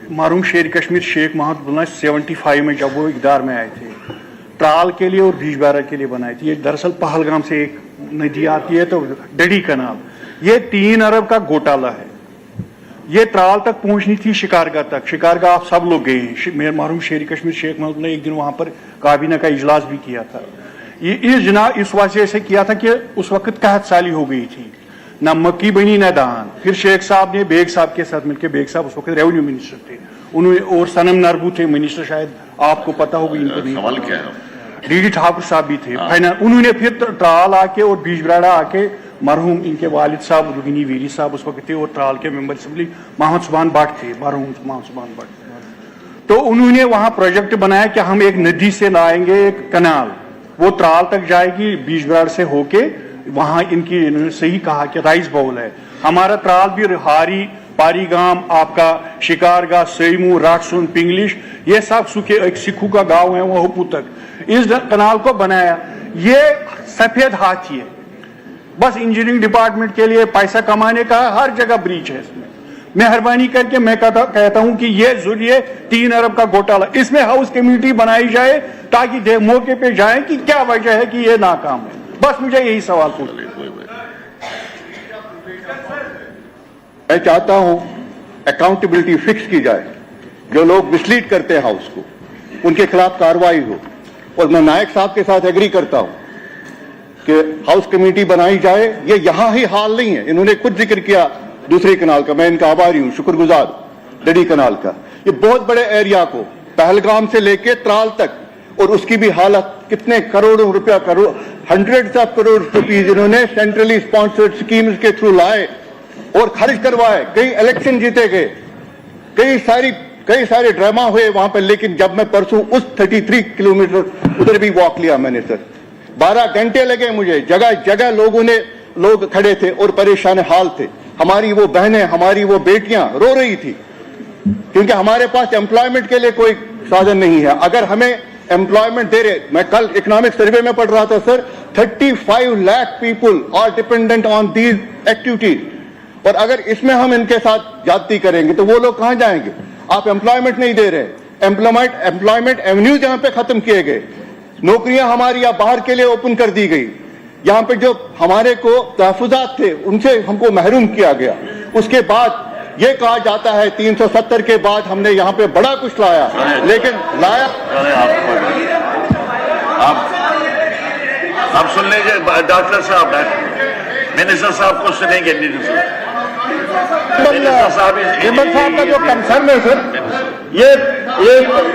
मरहूम शेर कश्मीर शेख मोहम्मद अब्दुल्ला 75 में जब वो इक़्तिदार में आए थे, ट्राल के लिए और बीजबारा के लिए बनाई थी। ये दरअसल पहलगाम से एक नदी आती है तो डडी कनाल, ये 3 अरब का घोटाला है। ये ट्राल तक पहुंचनी थी शिकारगाह तक। शिकारगाह आप सब लोग गए हैं। मेरे मरहूम शेर कश्मीर शेख मोहम्मद ने एक दिन वहां पर काबीना का इजलास भी किया था। ये इस वजह से किया था कि उस वक्त कहत साली हो गई थी, ना मक्की बनी ना धान। फिर शेख साहब ने बेग साहब के साथ मिलकर, बेग साहब उस वक्त रेवेन्यू मिनिस्टर थे, उन्होंने, और सनम नरबू थे मिनिस्टर, शायद आपको पता होगा, इनको नहीं सवाल क्या है, डी ठाकुर साहब भी थे फाइनल। उन्होंने फिर ट्राल आके और बीजबराड़ा आके मरहूम इनके वालिद साहब रुगिनी वीरी साहब उस वक्त थे, और ट्राल के मेंबर असेंबली मोहम्मद सुभान भट्ट थे, मरहूम मोहम्मद सुभान भट्ट। तो उन्होंने वहां प्रोजेक्ट बनाया कि हम एक नदी से लाएंगे एक कनाल, वो ट्राल तक जाएगी बीजबराड़ से होके। वहां इनकी, इन्होंने सही कहा कि राइस बाउल है हमारा। ट्राल भी हारी, पारीगाम, आपका शिकारगाह, सेमू, राटसुन, पिंगलिश, ये सब सुखे एक सिखू का गांव है वो हुपू तक इस कनाल को बनाया। ये सफेद हाथी है, बस इंजीनियरिंग डिपार्टमेंट के लिए पैसा कमाने का हर जगह ब्रीच है इसमें। मेहरबानी करके मैं कहता हूं कि ये जुड़िए 3 अरब का घोटाला, इसमें हाउस कमेटी बनाई जाए ताकि मौके पे जाए कि क्या वजह है कि ये नाकाम है। बस मुझे यही सवाल पूछना। मैं चाहता हूं अकाउंटेबिलिटी फिक्स की जाए, जो लोग मिसलीड करते हैं हाउस को उनके खिलाफ कार्रवाई हो। और मैं नायक साहब के साथ एग्री करता हूं कि हाउस कमेटी बनाई जाए। ये यहां ही हाल नहीं है, इन्होंने कुछ जिक्र किया दूसरे कनाल का, मैं इनका आभारी हूं, शुक्रगुजार, डडी कनाल का। ये बहुत बड़े एरिया को पहलगाम से लेके त्राल तक, और उसकी भी हालत, कितने करोड़ों रुपया, हंड्रेड्स ऑफ करोड़ रुपीज इन्होंने सेंट्रली स्पॉन्सर्ड स्कीम्स के थ्रू लाए और खर्च करवाए। कई इलेक्शन जीते गए, कई सारे ड्रामा हुए वहां पर। लेकिन जब मैं परसों उस 33 किलोमीटर उधर भी वॉक लिया मैंने सर, 12 घंटे लगे मुझे। जगह जगह लोग खड़े थे और परेशान हाल थे। हमारी वो बहनें, हमारी वो बेटियां रो रही थी क्योंकि हमारे पास एम्प्लॉयमेंट के लिए कोई साधन नहीं है। अगर हमें एम्प्लॉयमेंट दे रहे, मैं कल इकोनॉमिक सर्वे में पढ़ रहा था sir, 35 lakh people are dependent on these activities. और अगर इसमें हम इनके साथ जाति करेंगे तो वो लोग कहां जाएंगे? आप एम्प्लॉयमेंट नहीं दे रहे, एम्प्लॉयमेंट एवेन्यूज यहां पे खत्म किए गए, नौकरियां हमारी या बाहर के लिए ओपन कर दी गई। यहां पे जो हमारे को तहफुजात थे उनसे हमको महरूम किया गया। उसके बाद ये कहा जाता है 370 के बाद हमने यहाँ पे बड़ा कुछ लाया, लेकिन लाया। आप सुन लीजिए डॉक्टर साहब, मिनिस्टर साहब को सुनेंगे। मेंबर साहब का जो कंसर्न है सर, ये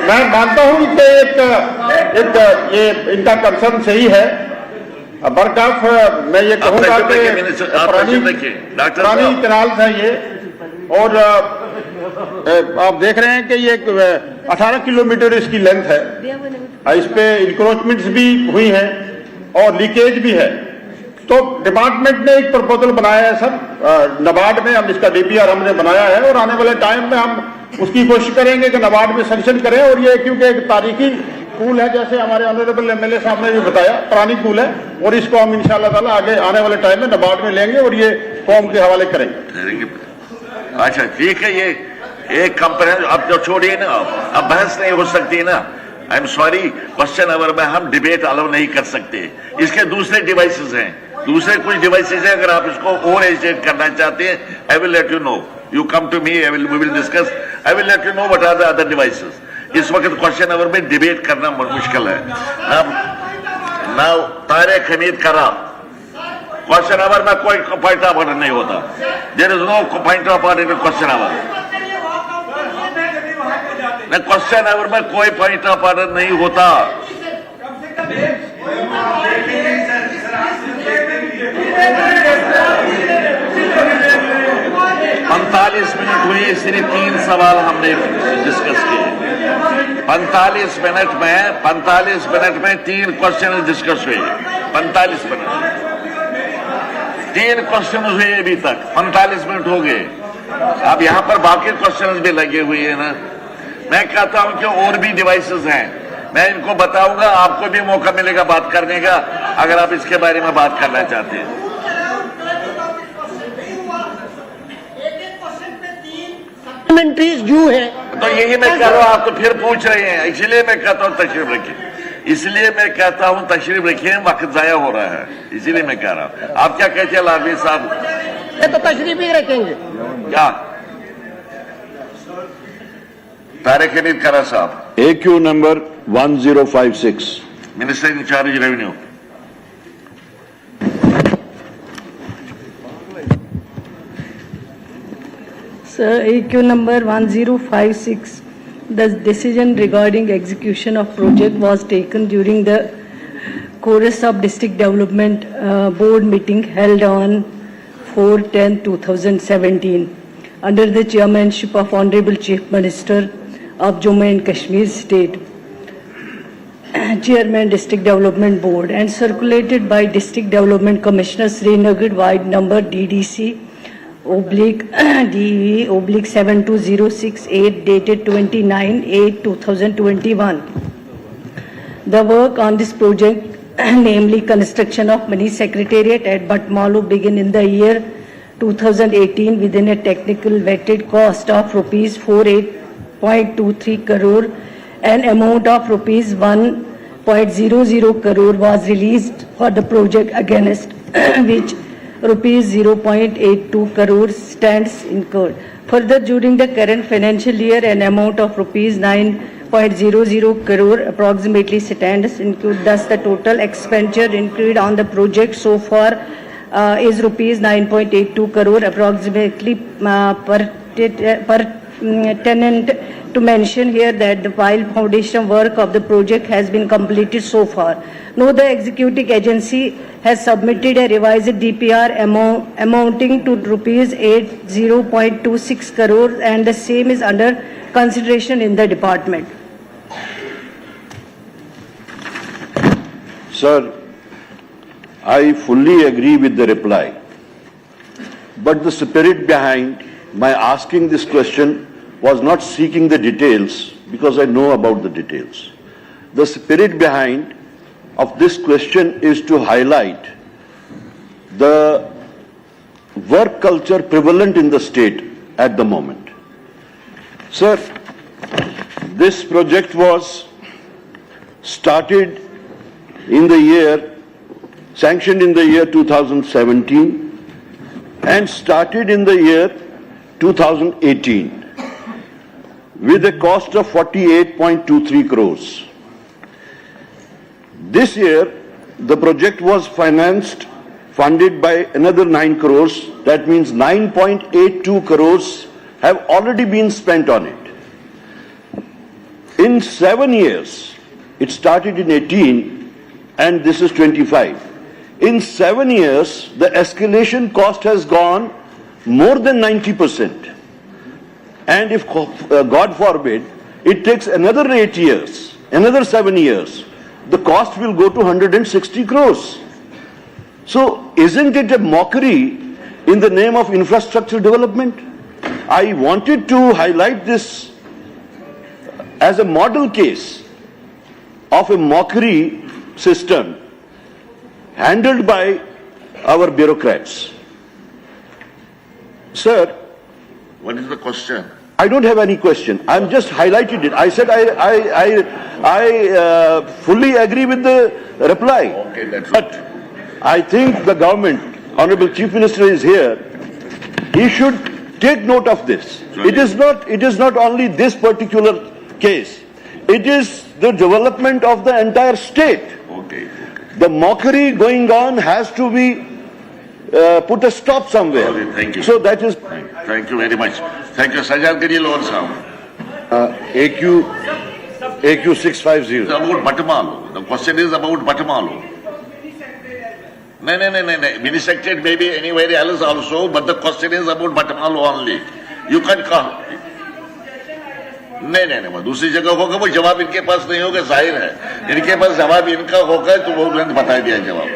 मैं मानता हूं कि ये इनका कंसर्न सही है। बरकफ मैं ये कहूंगा कि पुरानी कनाल था ये, और आप देख रहे हैं कि ये 18 किलोमीटर इसकी लेंथ है। इस पे इंक्रोचमेंट्स भी हुई हैं और लीकेज भी है। तो डिपार्टमेंट ने एक प्रपोजल बनाया है सर, नबार्ड में हम इसका डीपीआर हमने बनाया है, और आने वाले टाइम में हम उसकी कोशिश करेंगे कि नबार्ड में सैंक्शन करें। और ये क्योंकि एक तारीखी पूल है, जैसे हमारे ऑनरेबल एमएलए साहब ने भी बताया, पुरानी पूल है, और इसको हम इंशाल्लाह ताला आगे आने वाले टाइम में नबार्ड में लेंगे और ये कौम के हवाले करेंगे। अच्छा ठीक है, ये एक कंपनी अब जो छोड़िए ना, अब बहस नहीं हो सकती ना। I am sorry, question hour में हम डिबेट अलाउ नहीं कर सकते। इसके दूसरे डिवाइसेस हैं, दूसरे कुछ डिवाइसेस हैं। अगर आप इसको और एजुकेट करना चाहते हैं, I will let you know, you come to me, we will discuss, I will let you know what are the other devices. इस वक्त क्वेश्चन आवर में डिबेट करना मुश्किल है। नाउ तारिक हमीद करा, क्वेश्चन आवर में कोई पॉइंट ऑफ ऑर्डर नहीं होता। There is no point of order in question hour. Question hour में कोई पॉइंट ऑफ ऑर्डर नहीं होता। 45 मिनट हुए, सिर्फ 3 सवाल हमने डिस्कस किए। 45 मिनट में 3 क्वेश्चन डिस्कस हुए। 45 मिनट 3 क्वेश्चन हुए अभी तक, 45 मिनट हो गए। अब यहाँ पर बाकी क्वेश्चन भी लगे हुए हैं ना। मैं कहता हूं कि और भी डिवाइसेस हैं, मैं इनको बताऊंगा, आपको भी मौका मिलेगा बात करने का अगर आप इसके बारे में बात करना चाहते हैं। सप्लीमेंट्रीज जो है तो यही मैं कह रहा हूँ, आप तो फिर पूछ रहे हैं, इसलिए मैं कहता हूँ तशरीफ रखिए, इसलिए मैं कहता हूँ तशरीफ रखिए, वक्त जाया हो रहा है, इसीलिए मैं कह रहा हूँ। आप क्या कहते हैं लालवी साहब? ये तो तशरीफ ही रखेंगे क्या तारिक हमीद करा साहब, AQ number 1056. Minister in charge revenue. Sir, AQ number 1056, the decision regarding execution of project was taken during the Chorus of District Development Board meeting held on 4/10/2017 under the chairmanship of Honorable Chief Minister of Jammu and Kashmir State, Chairman District Development Board, and circulated by District Development Commissioner Srinagar Wide number DDC/DE/72068 dated 29/8/2021. The work on this project, namely construction of mini secretariat at Batmalu, began in the year 2018 within a technical vetted cost of rupees 48.23 crore. An amount of rupees 1.00 crore was released for the project, against which rupees 0.82 crore stands incurred. Further, during the current financial year, an amount of rupees 9.00 crore approximately stands incurred. Thus, the total expenditure incurred on the project so far is rupees 9.82 crore approximately pertinent to mention here that the while foundation work of the project has been completed so far, no, the executing agency has submitted a revised DPR amounting to rupees 80.26 crore, and the same is under consideration in the department. Sir, I fully agree with the reply, but the spirit behind my asking this question was not seeking the details, because I know about the details. The spirit behind of this question is to highlight the work culture prevalent in the state at the moment. Sir, this project was started in the year, sanctioned in the year 2017 and started in the year 2018 with a cost of 48.23 crores. This year, the project was funded by another 9 crores. That means 9.82 crores have already been spent on it. In 7 years, it started in 18 and this is 25. In 7 years, the escalation cost has gone more than 90%. And if, God forbid, it takes another 8 years, another 7 years, the cost will go to 160 crores. So, isn't it a mockery in the name of infrastructure development? I wanted to highlight this as a model case of a mockery system handled by our bureaucrats. Sir, What is the question? I don't have any question. I'm just highlighted it. I said I fully agree with the reply. Okay, that's But I think the government, Honorable Chief Minister is here. He should take note of this. It is not only this particular case. It is the development of the entire state. Okay. The mockery going on has to be put a stop somewhere. Okay, thank you. So that is Thank you very much. Thank you. Sajjad Gadil or Saab. AQ 650. It's about Batamalu. The question is about Batamalu. No. Mini secretariat may be anywhere else also, but the question is about Batamalu only. You can come. नहीं, दूसरी जगह होगा, वो जवाब इनके पास नहीं होगा, जाहिर है। इनके पास जवाब इनका होगा तो वो तुरंत बता दिया जवाब।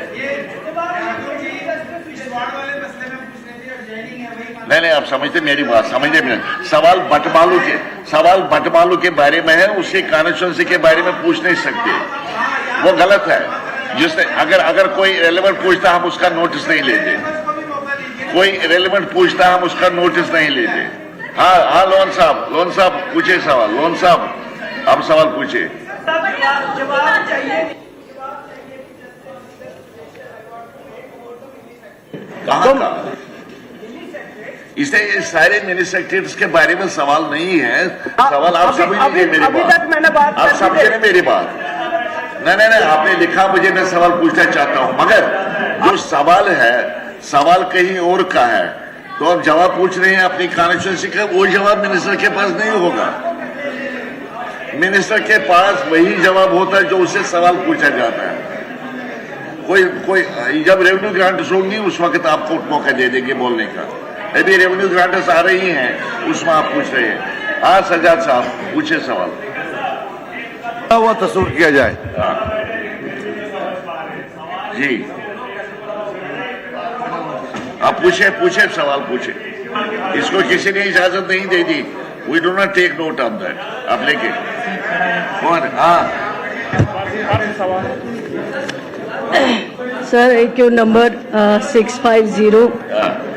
नहीं, आप समझते मेरी बात, समझते मेरे सवाल बटमालू के बारे में है, उसके कॉन्स्टिट्यूएंसी के बारे में पूछ नहीं सकते, वो गलत है। जिसने अगर कोई रेलेवेंट पूछता हम उसका नोटिस नहीं लेते, कोई रेलेवेंट पूछता हम उसका नोटिस नहीं लेते। हाँ लोन साहब पूछे सवाल। लोन साहब आप सवाल पूछे। कहाँ इससे ये सारे मिनिस्ट्रेटर्स के बारे में सवाल नहीं है। सवाल आप समझ लीजिए मेरी बात। आप समझे ना मेरी बात? नहीं आपने लिखा मुझे, मैं सवाल पूछना चाहता हूं, मगर जो सवाल है सवाल कहीं और का है, तो आप जवाब पूछ रहे हैं अपनी कॉन्स्टिट्यूंसी का, वो जवाब मिनिस्टर के पास नहीं होगा। मिनिस्टर के पास वही जवाब होता है जो उससे सवाल पूछा जाता है। कोई जब रेवेन्यू ग्रांट्स होंगी उस वक्त आपको मौका दे देंगे बोलने का। अभी रेवेन्यू ग्रांट्स आ रही हैं उसमें आप पूछ रहे हैं। हाँ सजाद साहब पूछे सवाल। वो तस्वीर किया जाए। जी आप पूछे सवाल पूछे। इसको किसी ने इजाजत नहीं दे दी। We do not take note of that. आप लेके कौन? हाँ Sir, AQ number 650,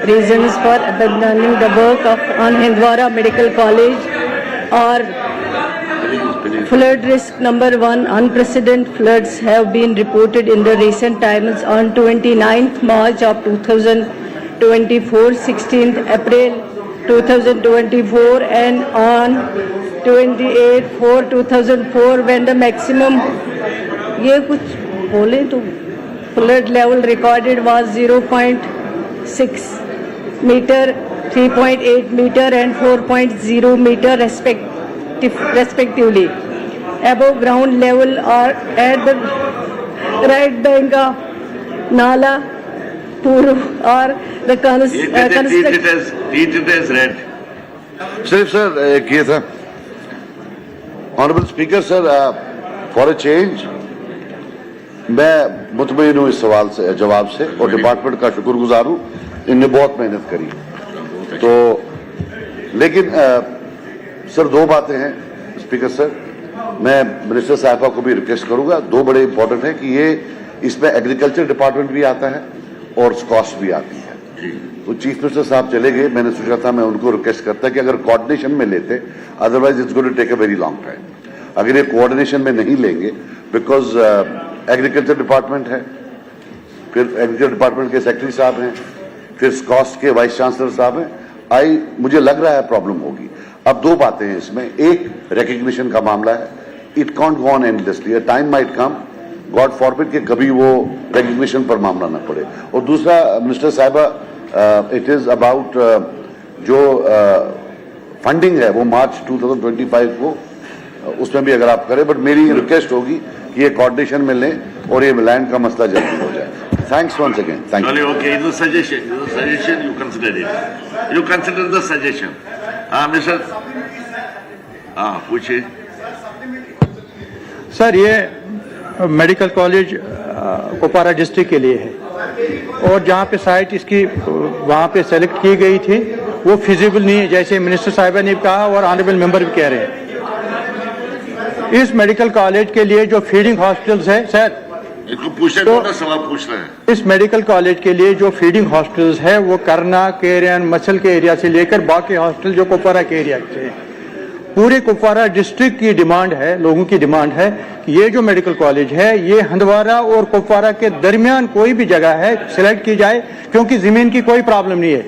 reasons for abandoning the work of on Hindwara Medical College, or flood risk number 1, unprecedented floods have been reported in the recent times on 29th March of 2024, 16th April 2024 and on 28/4/2004 when the maximum, ये कुछ बोले तो flood level recorded was 0.6 meter, 3.8 meter and 4.0 meter respectively. Above ground level are at the right bank of Nala Puru or the treat it as red. सिर्फ sir एक ये था, honourable speaker sir, for a change मैं मुतमईन हूँ इस सवाल से, जवाब से, और डिपार्टमेंट का शुक्रगुजार हूँ। इनने बहुत मेहनत करी। तो लेकिन सर दो बातें हैं स्पीकर सर, मैं मिनिस्टर साहिबा को भी रिक्वेस्ट करूंगा। दो बड़े इंपॉर्टेंट है कि ये इसमें एग्रीकल्चर डिपार्टमेंट भी आता है और कॉस्ट भी आती है। तो चीफ मिनिस्टर साहब चले गए, मैंने सोचा था मैं उनको रिक्वेस्ट करता कि अगर कोऑर्डिनेशन में लेते, otherwise it's going to take a very long time. अगर ये कोऑर्डिनेशन में नहीं लेंगे, बिकॉज एग्रीकल्चर डिपार्टमेंट है, फिर एग्रीकल्चर डिपार्टमेंट के सेक्रेटरी साहब हैं, फिर स्कॉस्ट के वाइस चांसलर साहब हैं, मुझे लग रहा है प्रॉब्लम होगी। अब दो बातें हैं इसमें, एक रिकग्निशन का मामला है, it can't go on endlessly, time might come, God forbid कि कभी वो रिकग्निशन पर मामला ना पड़े। और दूसरा मिनिस्टर साहिबा, इट इज अबाउट जो फंडिंग है वो मार्च 2025 को उसमें भी अगर आप करें, बट मेरी रिक्वेस्ट होगी कि ये कोऑर्डिनेशन में लें और ये लैंड का मसला जल्दी हो जाए। Thanks once again. Thank you. Okay, it is a suggestion, you consider it, you consider the suggestion. हाँ मिस्टर, हाँ पूछिए सर। ये मेडिकल कॉलेज कुपवारा डिस्ट्रिक्ट के लिए है और जहाँ पे साइट इसकी वहाँ पे सेलेक्ट की गई थी वो फिजिबल नहीं है, जैसे मिनिस्टर साहिबा ने कहा और ऑनरेबल मेंबर भी कह रहे हैं। इस मेडिकल कॉलेज के लिए जो फीडिंग हॉस्पिटल्स है सर, इसको पूछे तो सवाल पूछ रहे हैं। इस मेडिकल कॉलेज के लिए जो फीडिंग हॉस्पिटल्स है वो करना, केरियन, मसल के एरिया से लेकर बाकी हॉस्पिटल जो कुपवारा के एरिया से, पूरे कुपवारा डिस्ट्रिक्ट की डिमांड है, लोगों की डिमांड है कि ये जो मेडिकल कॉलेज है ये हंदवारा और कुपवारा के दरमियान कोई भी जगह है सिलेक्ट की जाए, क्योंकि जमीन की कोई प्रॉब्लम नहीं है।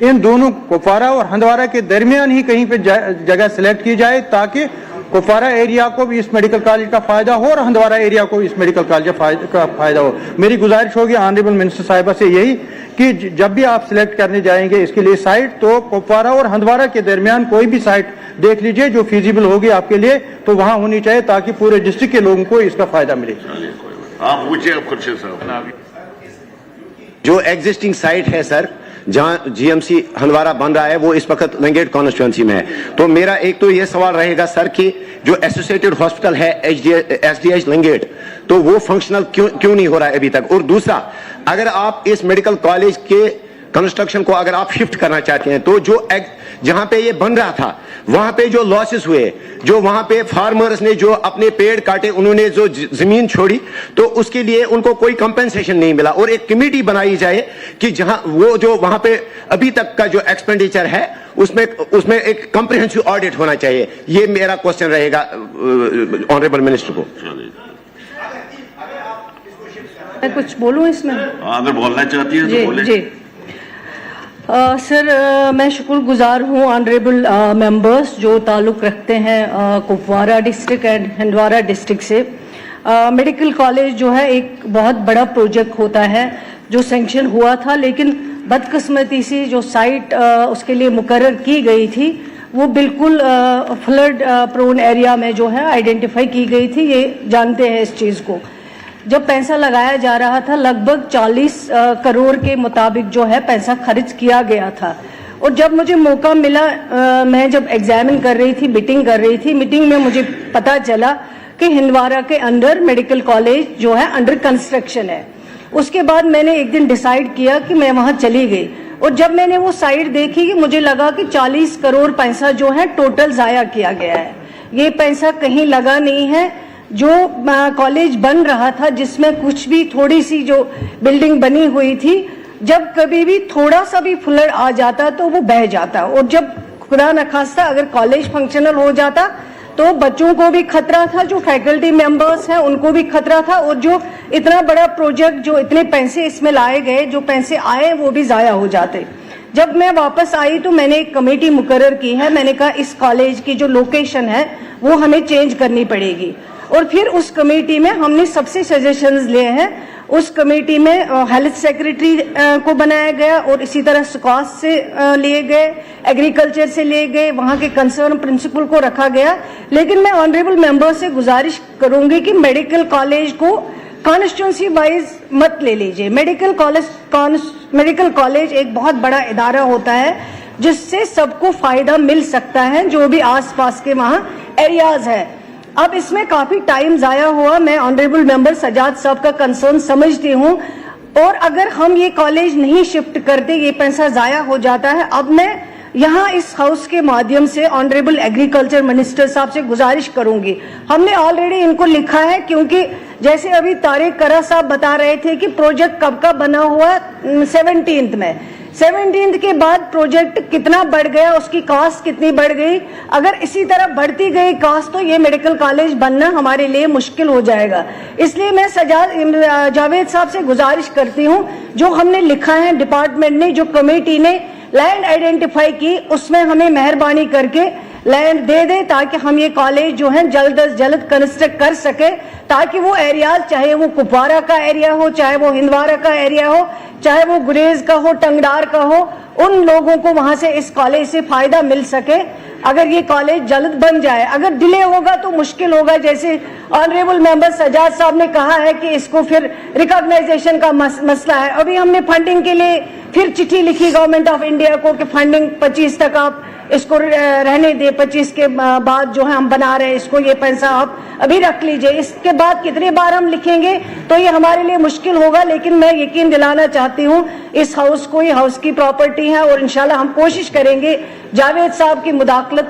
इन दोनों कुपवारा और हंदवारा के दरमियान ही कहीं पे जगह सिलेक्ट की जाए ताकि कुपवारा एरिया को भी इस मेडिकल कॉलेज का फायदा हो और हंदवारा एरिया को इस मेडिकल कॉलेज का फायदा हो। मेरी गुजारिश होगी ऑनरेबल मिनिस्टर साहिबा से यही कि जब भी आप सिलेक्ट करने जाएंगे इसके लिए साइट, तो कुपवारा और हंदवारा के दरमियान कोई भी साइट देख लीजिए जो फिजिबल होगी आपके लिए, तो वहां होनी चाहिए ताकि पूरे डिस्ट्रिक्ट के लोगों को इसका फायदा मिले। आप पूछिए खुर्शीद साहब। जो एग्जिस्टिंग साइट है सर, जहां जीएमसी हंदवारा बन रहा है वो इस वक्त लंगेट कॉन्स्टिट्यूंसी में है, तो मेरा एक तो ये सवाल रहेगा सर कि जो एसोसिएटेड हॉस्पिटल है एसडीएच लंगेट, तो वो फंक्शनल क्यों नहीं हो रहा है अभी तक। और दूसरा, अगर आप इस मेडिकल कॉलेज के कंस्ट्रक्शन को अगर आप शिफ्ट करना चाहते हैं तो जो जहां पे ये बन रहा था वहां पे जो लॉसेस हुए, जो वहां पे फार्मर्स ने जो अपने पेड़ काटे, उन्होंने जो जमीन छोड़ी, तो उसके लिए उनको कोई कंपेंसेशन नहीं मिला। और एक कमेटी बनाई जाए कि जहां वो जो वहां पे अभी तक का जो एक्सपेंडिचर है उसमें एक कॉम्प्रिहेंसिव ऑडिट होना चाहिए। ये मेरा क्वेश्चन रहेगा ऑनरेबल मिनिस्टर को। मैं कुछ बोलूं इसमें? अगर बोलना चाहती है तो बोले। जी सर, मैं शुक्रगुजार हूँ ऑनरेबल मेंबर्स जो ताल्लुक़ रखते हैं Kupwara district and Handwara district से। मेडिकल कॉलेज जो है एक बहुत बड़ा प्रोजेक्ट होता है जो सैंक्शन हुआ था, लेकिन बदकिस्मती से जो साइट उसके लिए मुकर्रर की गई थी वो बिल्कुल फ्लड प्रोन एरिया में जो है आइडेंटिफाई की गई थी। ये जानते हैं इस चीज़ को। जब पैसा लगाया जा रहा था लगभग 40 करोड़ के मुताबिक जो है पैसा खर्च किया गया था। और जब मुझे मौका मिला, मैं जब एग्जामिन कर रही थी, मीटिंग कर रही थी, मीटिंग में मुझे पता चला कि हंदवारा के अंदर मेडिकल कॉलेज जो है अंडर कंस्ट्रक्शन है। उसके बाद मैंने एक दिन डिसाइड किया कि मैं वहां चली गई और जब मैंने वो साइट देखी मुझे लगा कि 40 करोड़ पैसा जो है टोटल जाया किया गया है। ये पैसा कहीं लगा नहीं है। जो कॉलेज बन रहा था जिसमें कुछ भी थोड़ी सी जो बिल्डिंग बनी हुई थी, जब कभी भी थोड़ा सा भी फ्लड आ जाता तो वो बह जाता। और जब खुदा न खास्ता अगर कॉलेज फंक्शनल हो जाता तो बच्चों को भी खतरा था, जो फैकल्टी मेंबर्स हैं उनको भी खतरा था, और जो इतना बड़ा प्रोजेक्ट, जो इतने पैसे इसमें लाए गए, जो पैसे आए वो भी जाया हो जाते। जब मैं वापस आई तो मैंने एक कमेटी मुकर्रर की है। मैंने कहा इस कॉलेज की जो लोकेशन है वो हमें चेंज करनी पड़ेगी। और फिर उस कमेटी में हमने सबसे सजेशंस लिए हैं। उस कमेटी में हेल्थ सेक्रेटरी को बनाया गया और इसी तरह स्वास्थ्य से लिए गए, एग्रीकल्चर से लिए गए, वहां के कंसर्न प्रिंसिपल को रखा गया। लेकिन मैं ऑनरेबल मेंबर से गुजारिश करूंगी कि मेडिकल कॉलेज को कॉन्स्टिट्यूंसी वाइज मत ले लीजिए। मेडिकल कॉलेज एक बहुत बड़ा इदारा होता है जिससे सबको फायदा मिल सकता है, जो भी आसपास के वहां एरियाज है। अब इसमें काफी टाइम जाया हुआ। मैं ऑनरेबल मेंबर सजाद साहब का कंसर्न समझती हूँ, और अगर हम ये कॉलेज नहीं शिफ्ट करते ये पैसा जाया हो जाता है। अब मैं यहाँ इस हाउस के माध्यम से ऑनरेबल एग्रीकल्चर मिनिस्टर साहब से गुजारिश करूंगी। हमने ऑलरेडी इनको लिखा है, क्योंकि जैसे अभी तारिक करा साहब बता रहे थे कि प्रोजेक्ट कब का बना हुआ, 17th में। 17th के बाद प्रोजेक्ट कितना बढ़ गया, उसकी कॉस्ट कितनी बढ़ गई। अगर इसी तरह बढ़ती गई कॉस्ट तो ये मेडिकल कॉलेज बनना हमारे लिए मुश्किल हो जाएगा। इसलिए मैं जावेद साहब से गुजारिश करती हूँ, जो हमने लिखा है डिपार्टमेंट ने, जो कमेटी ने लैंड आइडेंटिफाई की, उसमें हमें मेहरबानी करके लैंड दे दे ताकि हम ये कॉलेज जो है जल्द अज जल्द कंस्ट्रक्ट कर सके, ताकि वो एरियाज, चाहे वो कुपवारा का एरिया हो, चाहे वो हंदवारा का एरिया हो, चाहे वो गुरेज का हो, टंगडार का हो, उन लोगों को वहां से इस कॉलेज से फायदा मिल सके। अगर ये कॉलेज जल्द बन जाए, अगर डिले होगा तो मुश्किल होगा। जैसे ऑनरेबल मेंबर सजाद साहब ने कहा है कि इसको फिर रिकॉग्नाइजेशन का मसला है। अभी हमने फंडिंग के लिए फिर चिट्ठी लिखी गवर्नमेंट ऑफ इंडिया को कि फंडिंग 25 तक आप इसको रहने दे, 25 के बाद जो है हम बना रहे हैं इसको, ये पैसा आप अभी रख लीजिए। इसके बाद कितनी बार हम लिखेंगे तो ये हमारे लिए मुश्किल होगा। लेकिन मैं यकीन दिलाना चाहती हूँ इस हाउस को, ये हाउस की प्रॉपर्टी है और इंशाल्लाह हम कोशिश करेंगे जावेद साहब की मुदाखलत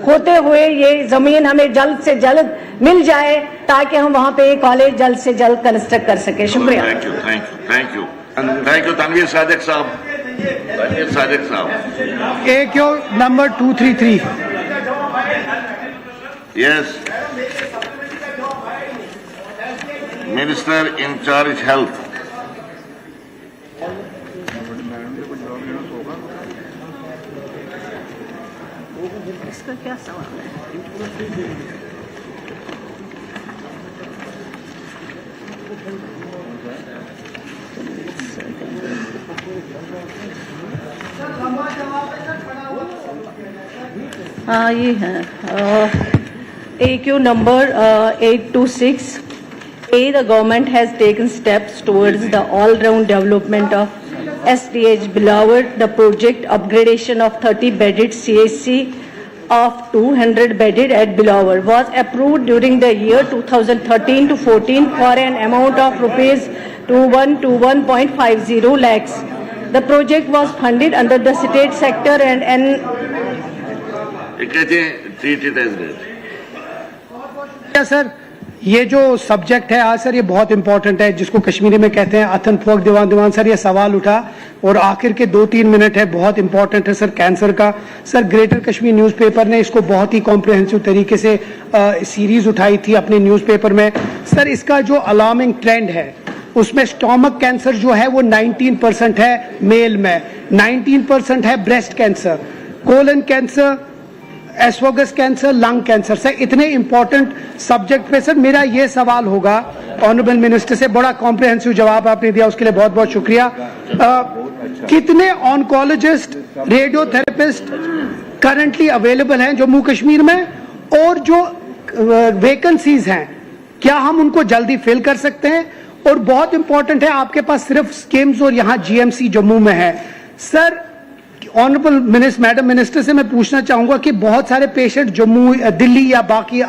होते हुए ये जमीन हमें जल्द से जल्द मिल जाए, ताकि हम वहाँ पे कॉलेज जल्द से जल्द कंस्ट्रक्ट कर सके। शुक्रिया। Thank you, thank you, thank you, thank you. Tanveer Sadiq साहब, तनवीर सादिक साहब, AQ number 233। Yes, minister in charge health. इसका क्या सवाल है? हाँ, ये है AQ number 826। The government has taken steps towards the all-round development of SDH Bilawar. The project upgradation of 30-bedded CHC of 200-bedded at Bilawar was approved during the year 2013 to 14 for an amount of rupees 2121.50 lakhs. The project was funded under the state sector and ये कहते हैं treat it as dead. Sir ये जो subject है आज sir ये बहुत important है, जिसको कश्मीरी में कहते हैं अथन फोक दीवान दीवान। सर ये सवाल उठा और आखिर के 2-3 मिनट है, बहुत इंपॉर्टेंट है सर कैंसर का। सर ग्रेटर कश्मीर न्यूज़पेपर ने इसको बहुत ही कॉम्प्रिहेंसिव तरीके से सीरीज उठाई थी अपने न्यूज़पेपर में। सर इसका जो अलार्मिंग ट्रेंड है उसमें स्टोमक कैंसर जो है वो 19% है मेल में, 19% है breast cancer, colon cancer, oesophagus cancer, lung cancer. Sir इतने इंपॉर्टेंट सब्जेक्ट पे सर मेरा ये सवाल होगा ऑनरेबल मिनिस्टर से, बड़ा कॉम्प्रिहेंसिव जवाब आपने दिया उसके लिए बहुत बहुत शुक्रिया। कितने ऑन्कोलॉजिस्ट, रेडियोथेरेपिस्ट करंटली अवेलेबल हैं जम्मू कश्मीर में, और जो वैकेंसीज हैं क्या हम उनको जल्दी फिल कर सकते हैं? और बहुत इंपॉर्टेंट है आपके पास सिर्फ स्कीम्स और यहाँ जीएमसी जम्मू में है। सर ऑनरेबल मैडम मिनिस्टर से मैं पूछना चाहूंगा कि बहुत सारे पेशेंट जम्मू, दिल्ली या बाकी,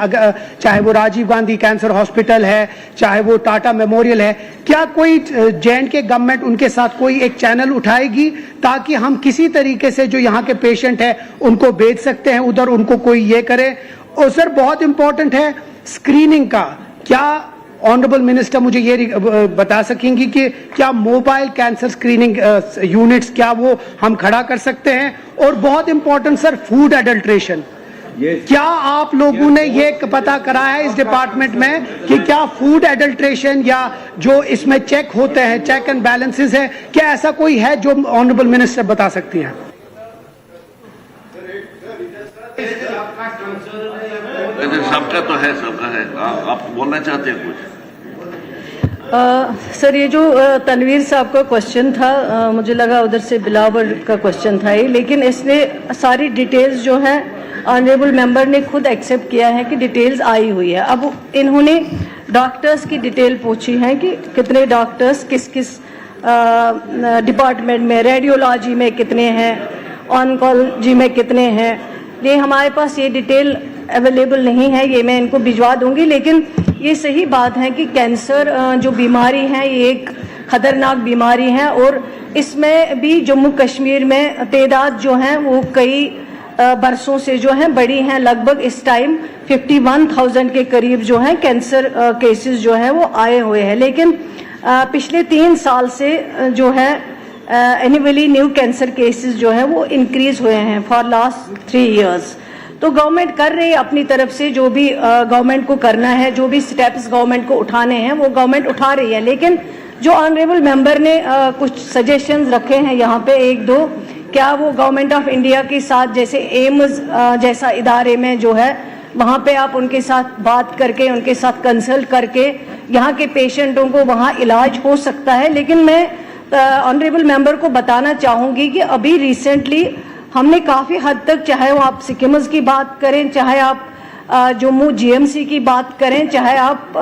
चाहे वो राजीव गांधी कैंसर हॉस्पिटल है, चाहे वो टाटा मेमोरियल है, क्या कोई J&K गवर्नमेंट उनके साथ कोई एक चैनल उठाएगी ताकि हम किसी तरीके से जो यहाँ के पेशेंट है उनको भेज सकते हैं उधर, उनको कोई ये करे? और सर बहुत इंपॉर्टेंट है स्क्रीनिंग का, क्या ऑनरेबल मिनिस्टर मुझे ये बता सकेंगी कि क्या मोबाइल कैंसर स्क्रीनिंग यूनिट्स क्या वो हम खड़ा कर सकते हैं? और बहुत इंपॉर्टेंट सर फूड एडल्ट्रेशन, क्या आप लोगों ने ये पता कराया है इस डिपार्टमेंट में कि क्या फूड एडल्ट्रेशन या जो इसमें चेक होते हैं, चेक एंड बैलेंसेस है, क्या ऐसा कोई है जो ऑनरेबल मिनिस्टर बता सकती हैं? सबका तो है, सबका है। आप बोलना चाहते हैं कुछ? सर ये जो तनवीर साहब का क्वेश्चन था, मुझे लगा उधर से बिलावर का क्वेश्चन था ये, लेकिन इसने सारी डिटेल्स जो है ऑनरेबल मेंबर ने खुद एक्सेप्ट किया है कि डिटेल्स आई हुई है। अब इन्होंने डॉक्टर्स की डिटेल पूछी है कि कितने डॉक्टर्स किस किस डिपार्टमेंट में, रेडियोलॉजी में कितने हैं, ऑन्कोलॉजी में कितने हैं। ये हमारे पास ये डिटेल अवेलेबल नहीं है, ये मैं इनको भिजवा दूंगी। लेकिन ये सही बात है कि कैंसर जो बीमारी है ये एक खतरनाक बीमारी है, और इसमें भी जम्मू कश्मीर में तादाद जो है वो कई बरसों से जो है बढ़ी हैं। लगभग इस टाइम 51,000 के करीब जो है कैंसर केसेस जो है वो आए हुए हैं। लेकिन पिछले 3 साल से जो है एनुअली न्यू कैंसर केसेस जो है वो इंक्रीज हुए हैं फॉर लास्ट 3 इयर्स। तो गवर्नमेंट कर रही है अपनी तरफ से, जो भी गवर्नमेंट को करना है, जो भी स्टेप्स गवर्नमेंट को उठाने हैं वो गवर्नमेंट उठा रही है। लेकिन जो ऑनरेबल मेंबर ने कुछ सजेशंस रखे हैं यहाँ पे 1-2, क्या वो गवर्नमेंट ऑफ इंडिया के साथ जैसे एम्स जैसा इदारे में जो है वहाँ पे आप उनके साथ बात करके, उनके साथ कंसल्ट करके यहाँ के पेशेंटों को वहाँ इलाज हो सकता है। लेकिन मैं ऑनरेबल मेंबर को बताना चाहूँगी कि अभी रिसेंटली हमने काफ़ी हद तक, चाहे वो आप सिक्किम्स की बात करें, चाहे आप जम्मू GMC की बात करें, चाहे आप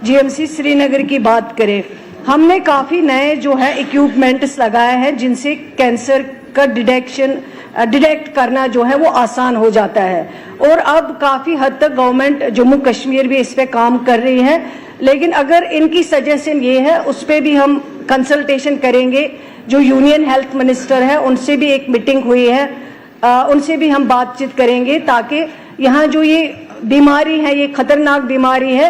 GMC श्रीनगर की बात करें, हमने काफ़ी नए जो है इक्विपमेंट्स लगाए हैं जिनसे कैंसर का डिटेक्ट करना जो है वो आसान हो जाता है। और अब काफ़ी हद तक गवर्नमेंट जम्मू कश्मीर भी इस पे काम कर रही है। लेकिन अगर इनकी सजेशन ये है, उस पर भी हम कंसल्टेशन करेंगे। जो यूनियन हेल्थ मिनिस्टर है उनसे भी एक मीटिंग हुई है, उनसे भी हम बातचीत करेंगे ताकि यहाँ जो ये बीमारी है, ये खतरनाक बीमारी है,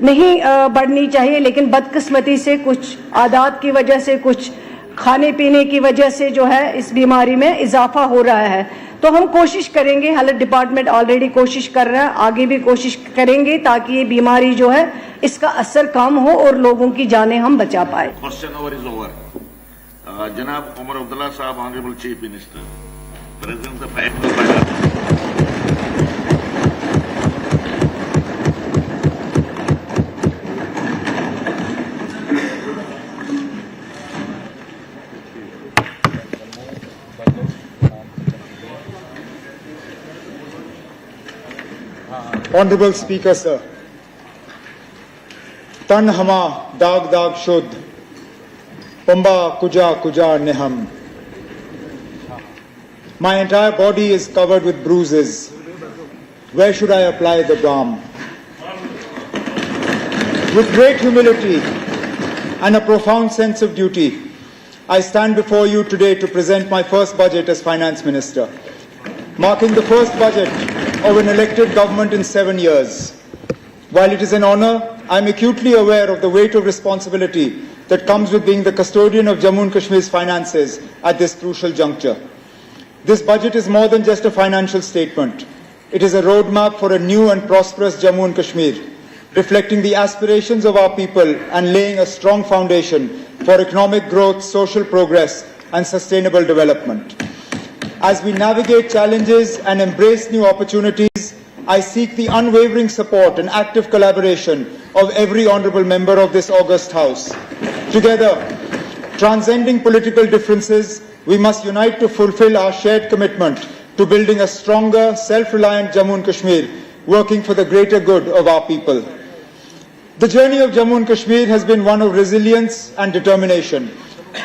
नहीं बढ़नी चाहिए। लेकिन बदकिस्मती से कुछ आदात की वजह से, कुछ खाने पीने की वजह से जो है इस बीमारी में इजाफा हो रहा है। तो हम कोशिश करेंगे, हेल्थ डिपार्टमेंट ऑलरेडी कोशिश कर रहा है, आगे भी कोशिश करेंगे ताकि ये बीमारी जो है इसका असर कम हो और लोगों की जानें हम बचा पाए। Question over is over. जनाब उमर अब्दुल्ला साहब, honourable chief minister, present the fact. Honorable Speaker, sir. Tan hama daag daag shud, pamba kuja kuja niham. My entire body is covered with bruises. Where should I apply the balm? With great humility and a profound sense of duty, I stand before you today to present my first budget as Finance Minister, marking the first budget of an elected government in 7 years. While it is an honor, I am acutely aware of the weight of responsibility that comes with being the custodian of Jammu and Kashmir's finances at this crucial juncture. This budget is more than just a financial statement. It is a roadmap for a new and prosperous Jammu and Kashmir, reflecting the aspirations of our people and laying a strong foundation for economic growth, social progress, and sustainable development. As we navigate challenges and embrace new opportunities, I seek the unwavering support and active collaboration of every honourable member of this august House. Together, transcending political differences, we must unite to fulfil our shared commitment to building a stronger, self-reliant Jammu and Kashmir, working for the greater good of our people. The journey of Jammu and Kashmir has been one of resilience and determination.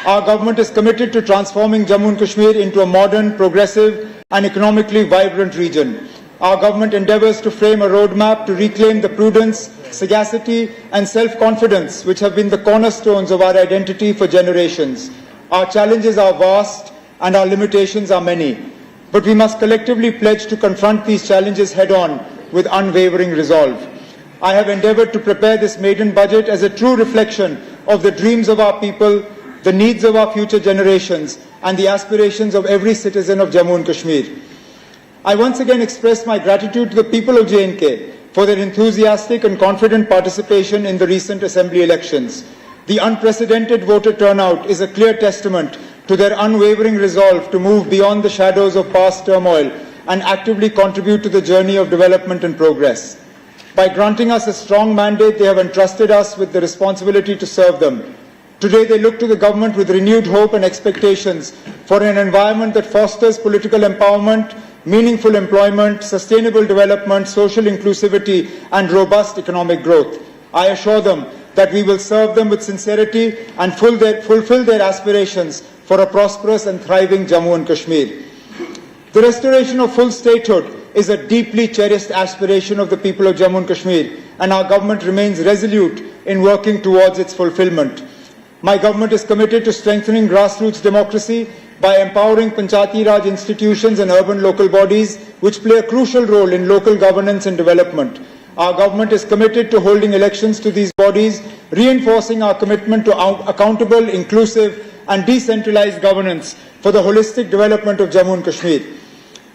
Our government is committed to transforming Jammu and Kashmir into a modern, progressive, and economically vibrant region. Our government endeavours to frame a roadmap to reclaim the prudence, sagacity, and self-confidence which have been the cornerstones of our identity for generations. Our challenges are vast and our limitations are many, but we must collectively pledge to confront these challenges head-on with unwavering resolve. I have endeavoured to prepare this maiden budget as a true reflection of the dreams of our people, the needs of our future generations, and the aspirations of every citizen of Jammu and Kashmir. I once again express my gratitude to the people of J&K for their enthusiastic and confident participation in the recent Assembly elections. The unprecedented voter turnout is a clear testament to their unwavering resolve to move beyond the shadows of past turmoil and actively contribute to the journey of development and progress. By granting us a strong mandate, they have entrusted us with the responsibility to serve them. Today, they look to the government with renewed hope and expectations for an environment that fosters political empowerment, meaningful employment, sustainable development, social inclusivity, and robust economic growth. I assure them that we will serve them with sincerity and fulfill their aspirations for a prosperous and thriving Jammu and Kashmir. The restoration of full statehood is a deeply cherished aspiration of the people of Jammu and Kashmir, and our government remains resolute in working towards its fulfillment. My government is committed to strengthening grassroots democracy by empowering Panchayati Raj institutions and urban local bodies, which play a crucial role in local governance and development. Our government is committed to holding elections to these bodies, reinforcing our commitment to accountable, inclusive, and decentralized governance for the holistic development of Jammu and Kashmir.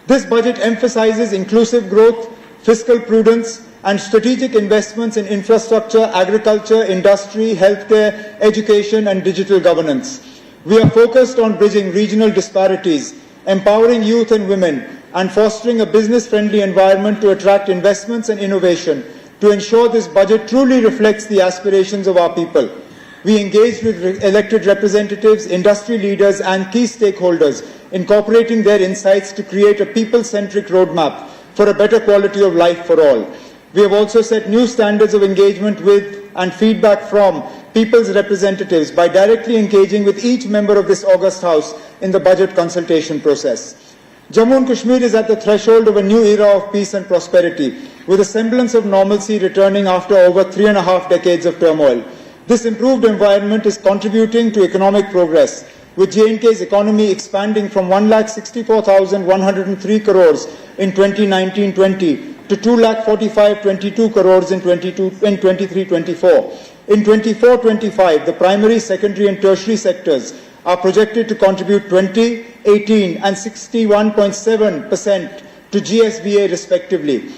This budget emphasizes inclusive growth, fiscal prudence, and strategic investments in infrastructure, agriculture, industry, healthcare, education, and digital governance. We are focused on bridging regional disparities, empowering youth and women, and fostering a business-friendly environment to attract investments and innovation to ensure this budget truly reflects the aspirations of our people. We engaged with elected representatives, industry leaders, and key stakeholders, incorporating their insights to create a people-centric roadmap for a better quality of life for all. We have also set new standards of engagement with and feedback from people's representatives by directly engaging with each member of this august House in the budget consultation process. Jammu and Kashmir is at the threshold of a new era of peace and prosperity, with a semblance of normalcy returning after over 3.5 decades of turmoil. This improved environment is contributing to economic progress, with J&K's economy expanding from 1,64,103 crores in 2019-20 to 2,45,22 crores in 23-24. In 24-25, the primary, secondary and tertiary sectors are projected to contribute 20, 18 and 61.7% to GSBA respectively.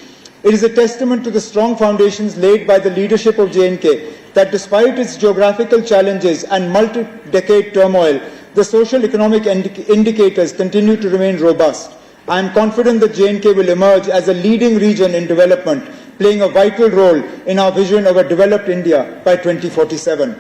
It is a testament to the strong foundations laid by the leadership of J&K that despite its geographical challenges and multi-decade turmoil, the social economic indicators continue to remain robust. I am confident that J&K will emerge as a leading region in development, playing a vital role in our vision of a developed India by 2047.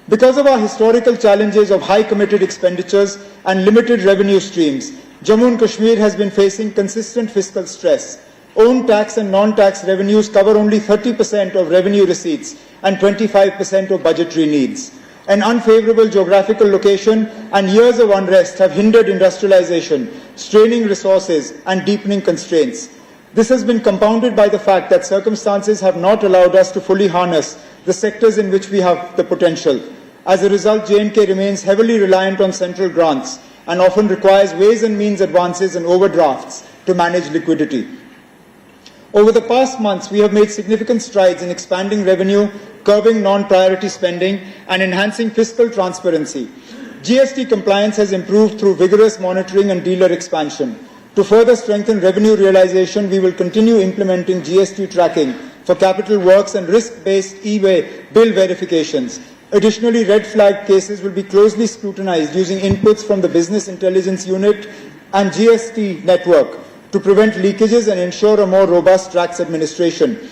Because of our historical challenges of high committed expenditures and limited revenue streams, Jammu and Kashmir has been facing consistent fiscal stress. Own tax and non-tax revenues cover only 30% of revenue receipts and 25% of budgetary needs. An unfavourable geographical location and years of unrest have hindered industrialization, straining resources and deepening constraints. This has been compounded by the fact that circumstances have not allowed us to fully harness the sectors in which we have the potential. As a result, J&K remains heavily reliant on central grants and often requires ways and means advances and overdrafts to manage liquidity. Over the past months, we have made significant strides in expanding revenue, curbing non-priority spending, and enhancing fiscal transparency. GST compliance has improved through vigorous monitoring and dealer expansion. To further strengthen revenue realization, we will continue implementing GST tracking for capital works and risk-based e-way bill verifications. Additionally, red flag cases will be closely scrutinized using inputs from the Business Intelligence Unit and GST network to prevent leakages and ensure a more robust tax administration.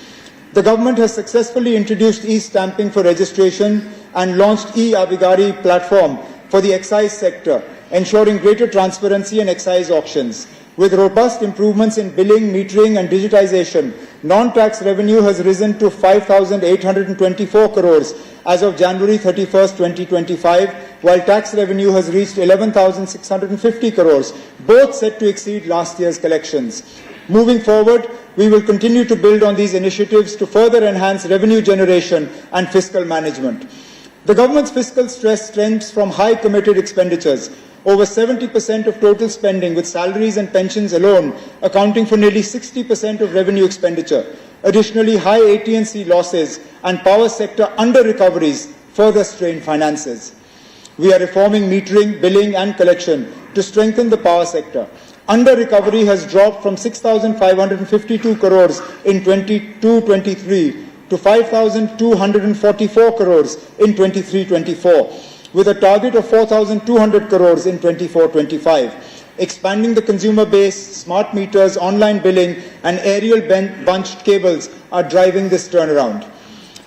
The government has successfully introduced e-stamping for registration and launched e-Abhigari platform for the excise sector, ensuring greater transparency in excise auctions. With robust improvements in billing, metering and digitization, non-tax revenue has risen to 5,824 crores as of January 31st, 2025, while tax revenue has reached 11,650 crores, both set to exceed last year's collections. Moving forward, we will continue to build on these initiatives to further enhance revenue generation and fiscal management. The government's fiscal stress stems from high committed expenditures. Over 70% of total spending, with salaries and pensions alone accounting for nearly 60% of revenue expenditure. Additionally, high AT&C losses and power sector under-recoveries further strain finances. We are reforming metering, billing and collection to strengthen the power sector. Under-recovery has dropped from 6,552 crores in 22-23 to 5,244 crores in 23-24. With a target of 4,200 crores in 24-25. Expanding the consumer base, smart meters, online billing and aerial bunched cables are driving this turnaround.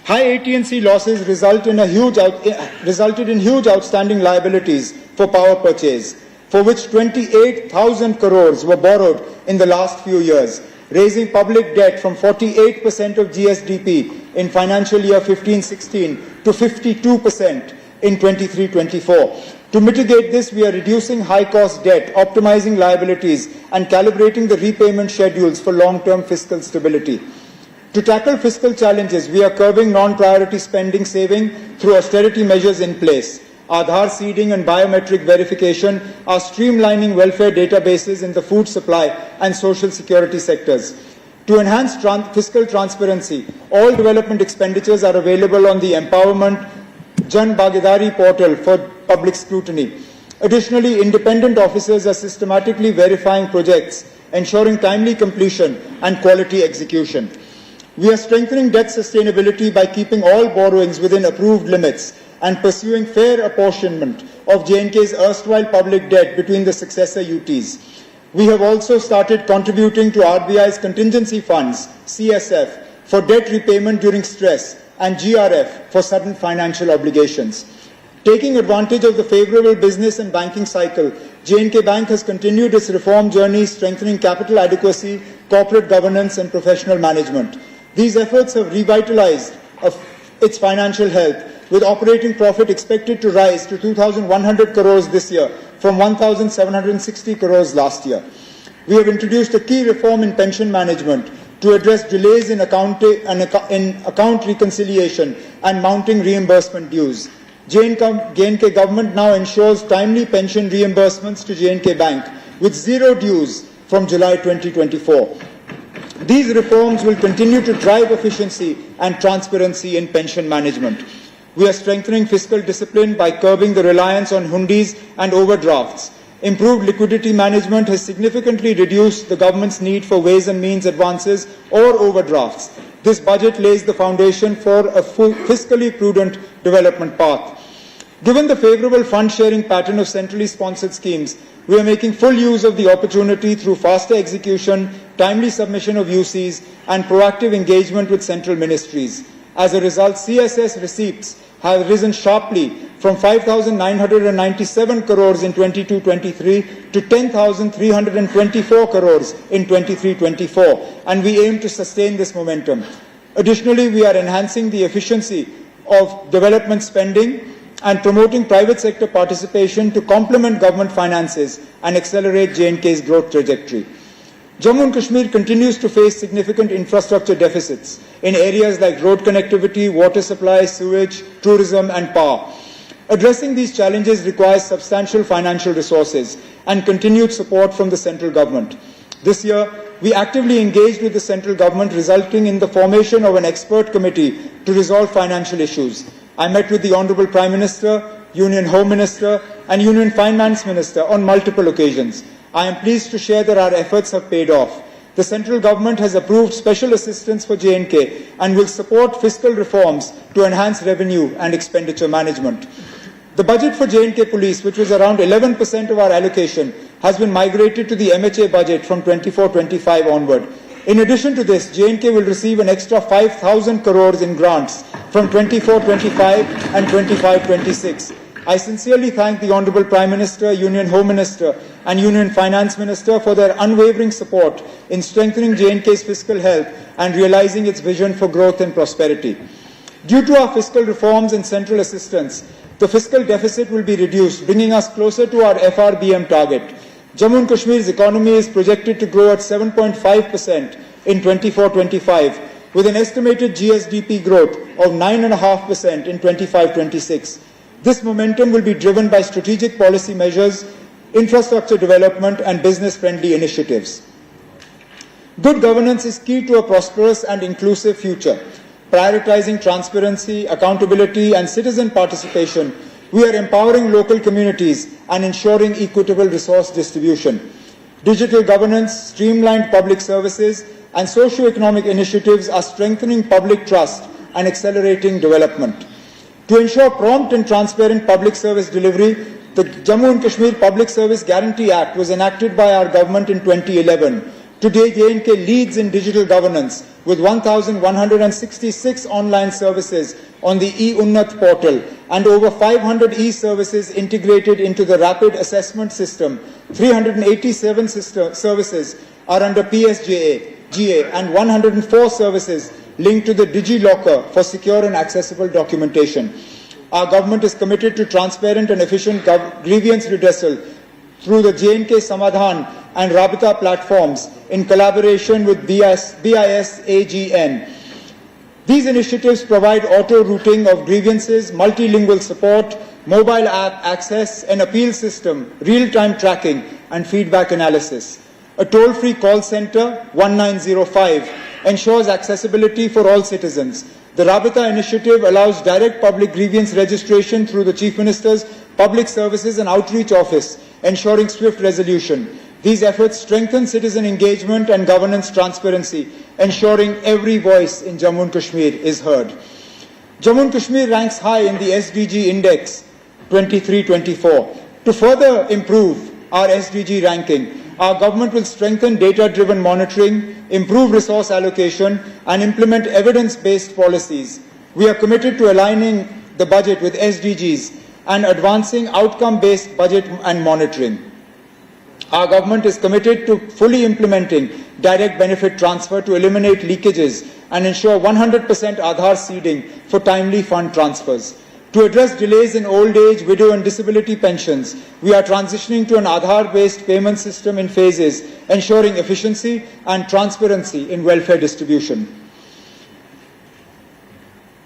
High AT&C losses resulted in huge outstanding liabilities for power purchase, for which 28,000 crores were borrowed in the last few years, raising public debt from 48% of GSDP in financial year 15-16 to 52% in 23-24. To mitigate this, we are reducing high-cost debt, optimizing liabilities, and calibrating the repayment schedules for long-term fiscal stability. To tackle fiscal challenges, we are curbing non-priority spending saving through austerity measures in place. Aadhaar seeding and biometric verification are streamlining welfare databases in the food supply and social security sectors. To enhance fiscal transparency, all development expenditures are available on the Empowerment Jan Bhagidari portal for public scrutiny. Additionally, independent officers are systematically verifying projects, ensuring timely completion and quality execution. We are strengthening debt sustainability by keeping all borrowings within approved limits and pursuing fair apportionment of J&K's erstwhile public debt between the successor UTs. We have also started contributing to RBI's contingency funds, CSF, for debt repayment during stress and GRF for sudden financial obligations. Taking advantage of the favorable business and banking cycle, J&K Bank has continued its reform journey, strengthening capital adequacy, corporate governance and professional management. These efforts have revitalized its financial health, with operating profit expected to rise to 2,100 crores this year from 1,760 crores last year. We have introduced a key reform in pension management to address delays in account reconciliation and mounting reimbursement dues. J&K government now ensures timely pension reimbursements to J&K Bank with zero dues from July 2024. These reforms will continue to drive efficiency and transparency in pension management. We are strengthening fiscal discipline by curbing the reliance on hundis and overdrafts. Improved liquidity management has significantly reduced the government's need for ways and means advances or overdrafts. This budget lays the foundation for a fiscally prudent development path. Given the favorable fund-sharing pattern of centrally sponsored schemes, we are making full use of the opportunity through faster execution, timely submission of UCs, and proactive engagement with central ministries. As a result, CSS receipts have risen sharply from 5,997 crores in 22-23 to 10,324 crores in 23-24, and we aim to sustain this momentum. Additionally, we are enhancing the efficiency of development spending and promoting private sector participation to complement government finances and accelerate J&K's growth trajectory. Jammu and Kashmir continues to face significant infrastructure deficits in areas like road connectivity, water supply, sewage, tourism and power. Addressing these challenges requires substantial financial resources and continued support from the central government. This year, we actively engaged with the central government, resulting in the formation of an expert committee to resolve financial issues. I met with the Honorable Prime Minister, Union Home Minister and Union Finance Minister on multiple occasions. I am pleased to share that our efforts have paid off. The central government has approved special assistance for J&K and will support fiscal reforms to enhance revenue and expenditure management. The budget for J&K Police, which was around 11% of our allocation, has been migrated to the MHA budget from 24-25 onward. In addition to this, J&K will receive an extra 5,000 crores in grants from 24-25 and 25-26. I sincerely thank the Honorable Prime Minister, Union Home Minister and Union Finance Minister for their unwavering support in strengthening J&K's fiscal health and realizing its vision for growth and prosperity. Due to our fiscal reforms and central assistance, the fiscal deficit will be reduced, bringing us closer to our FRBM target. Jammu and Kashmir's economy is projected to grow at 7.5% in 24-25, with an estimated GSDP growth of 9.5% in 25-26. This momentum will be driven by strategic policy measures, infrastructure development and business-friendly initiatives. Good governance is key to a prosperous and inclusive future. Prioritizing transparency, accountability and citizen participation, we are empowering local communities and ensuring equitable resource distribution. Digital governance, streamlined public services and socio-economic initiatives are strengthening public trust and accelerating development. To ensure prompt and transparent public service delivery, the Jammu and Kashmir Public Service Guarantee Act was enacted by our government in 2011. Today, J&K leads in digital governance with 1,166 online services on the e-Unnat portal and over 500 e-services integrated into the rapid assessment system. 387 services are under PSJA, GA, and 104 services linked to the DigiLocker for secure and accessible documentation. Our government is committed to transparent and efficient grievance redressal through the J&K Samadhan and Rabita platforms in collaboration with BIS AGN. These initiatives provide auto-routing of grievances, multilingual support, mobile app access, an appeal system, real-time tracking, and feedback analysis. A toll-free call center, 1905, ensures accessibility for all citizens. The Rabita initiative allows direct public grievance registration through the Chief Minister's Public Services and Outreach Office, ensuring swift resolution. These efforts strengthen citizen engagement and governance transparency, ensuring every voice in Jammu and Kashmir is heard. Jammu and Kashmir ranks high in the SDG Index 23-24. To further improve our SDG ranking, our government will strengthen data-driven monitoring, improve resource allocation, and implement evidence-based policies. We are committed to aligning the budget with SDGs and advancing outcome-based budget and monitoring. Our government is committed to fully implementing direct benefit transfer to eliminate leakages and ensure 100% Aadhaar seeding for timely fund transfers. To address delays in old age, widow and disability pensions, we are transitioning to an Aadhaar-based payment system in phases, ensuring efficiency and transparency in welfare distribution.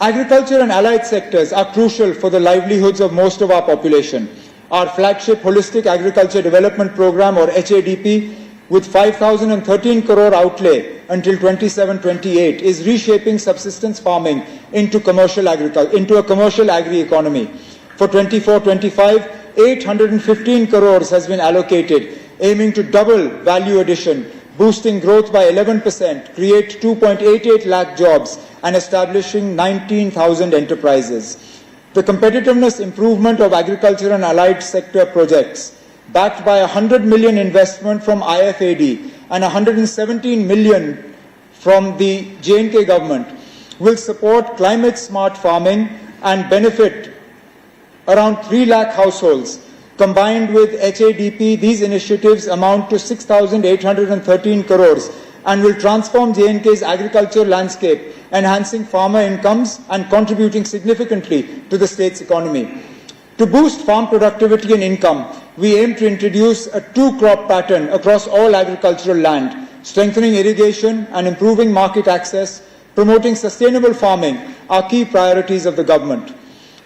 Agriculture and allied sectors are crucial for the livelihoods of most of our population. Our flagship Holistic Agriculture Development Program, or HADP, with 5,013 crore outlay until 27-28, is reshaping subsistence farming into a commercial agri-economy. For 24-25, 815 crores has been allocated, aiming to double value addition, boosting growth by 11%, create 2.88 lakh jobs, and establishing 19,000 enterprises. The competitiveness improvement of agriculture and allied sector projects, backed by 100 million investment from IFAD and 117 million from the J&K government, will support climate-smart farming and benefit around 3 lakh households. Combined with HADP, these initiatives amount to 6,813 crores and will transform J&K's agriculture landscape, enhancing farmer incomes and contributing significantly to the state's economy. To boost farm productivity and income, we aim to introduce a two-crop pattern across all agricultural land, strengthening irrigation and improving market access, promoting sustainable farming are key priorities of the government.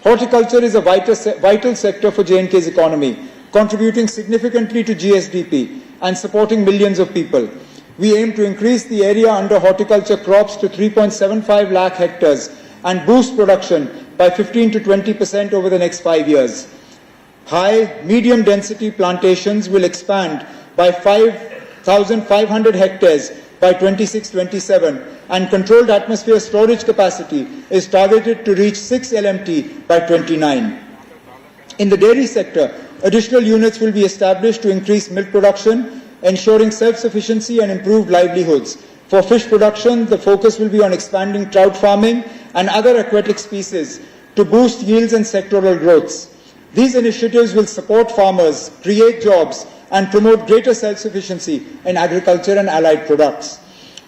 Horticulture is a vital sector for J&K's economy, contributing significantly to GSDP and supporting millions of people. We aim to increase the area under horticulture crops to 3.75 lakh hectares and boost production by 15 to 20% over the next 5 years. High, medium density plantations will expand by 5,500 hectares by 26-27, and controlled atmosphere storage capacity is targeted to reach 6 LMT by 29. In the dairy sector, additional units will be established to increase milk production, ensuring self-sufficiency and improved livelihoods. For fish production, the focus will be on expanding trout farming and other aquatic species to boost yields and sectoral growths. These initiatives will support farmers, create jobs, and promote greater self-sufficiency in agriculture and allied products.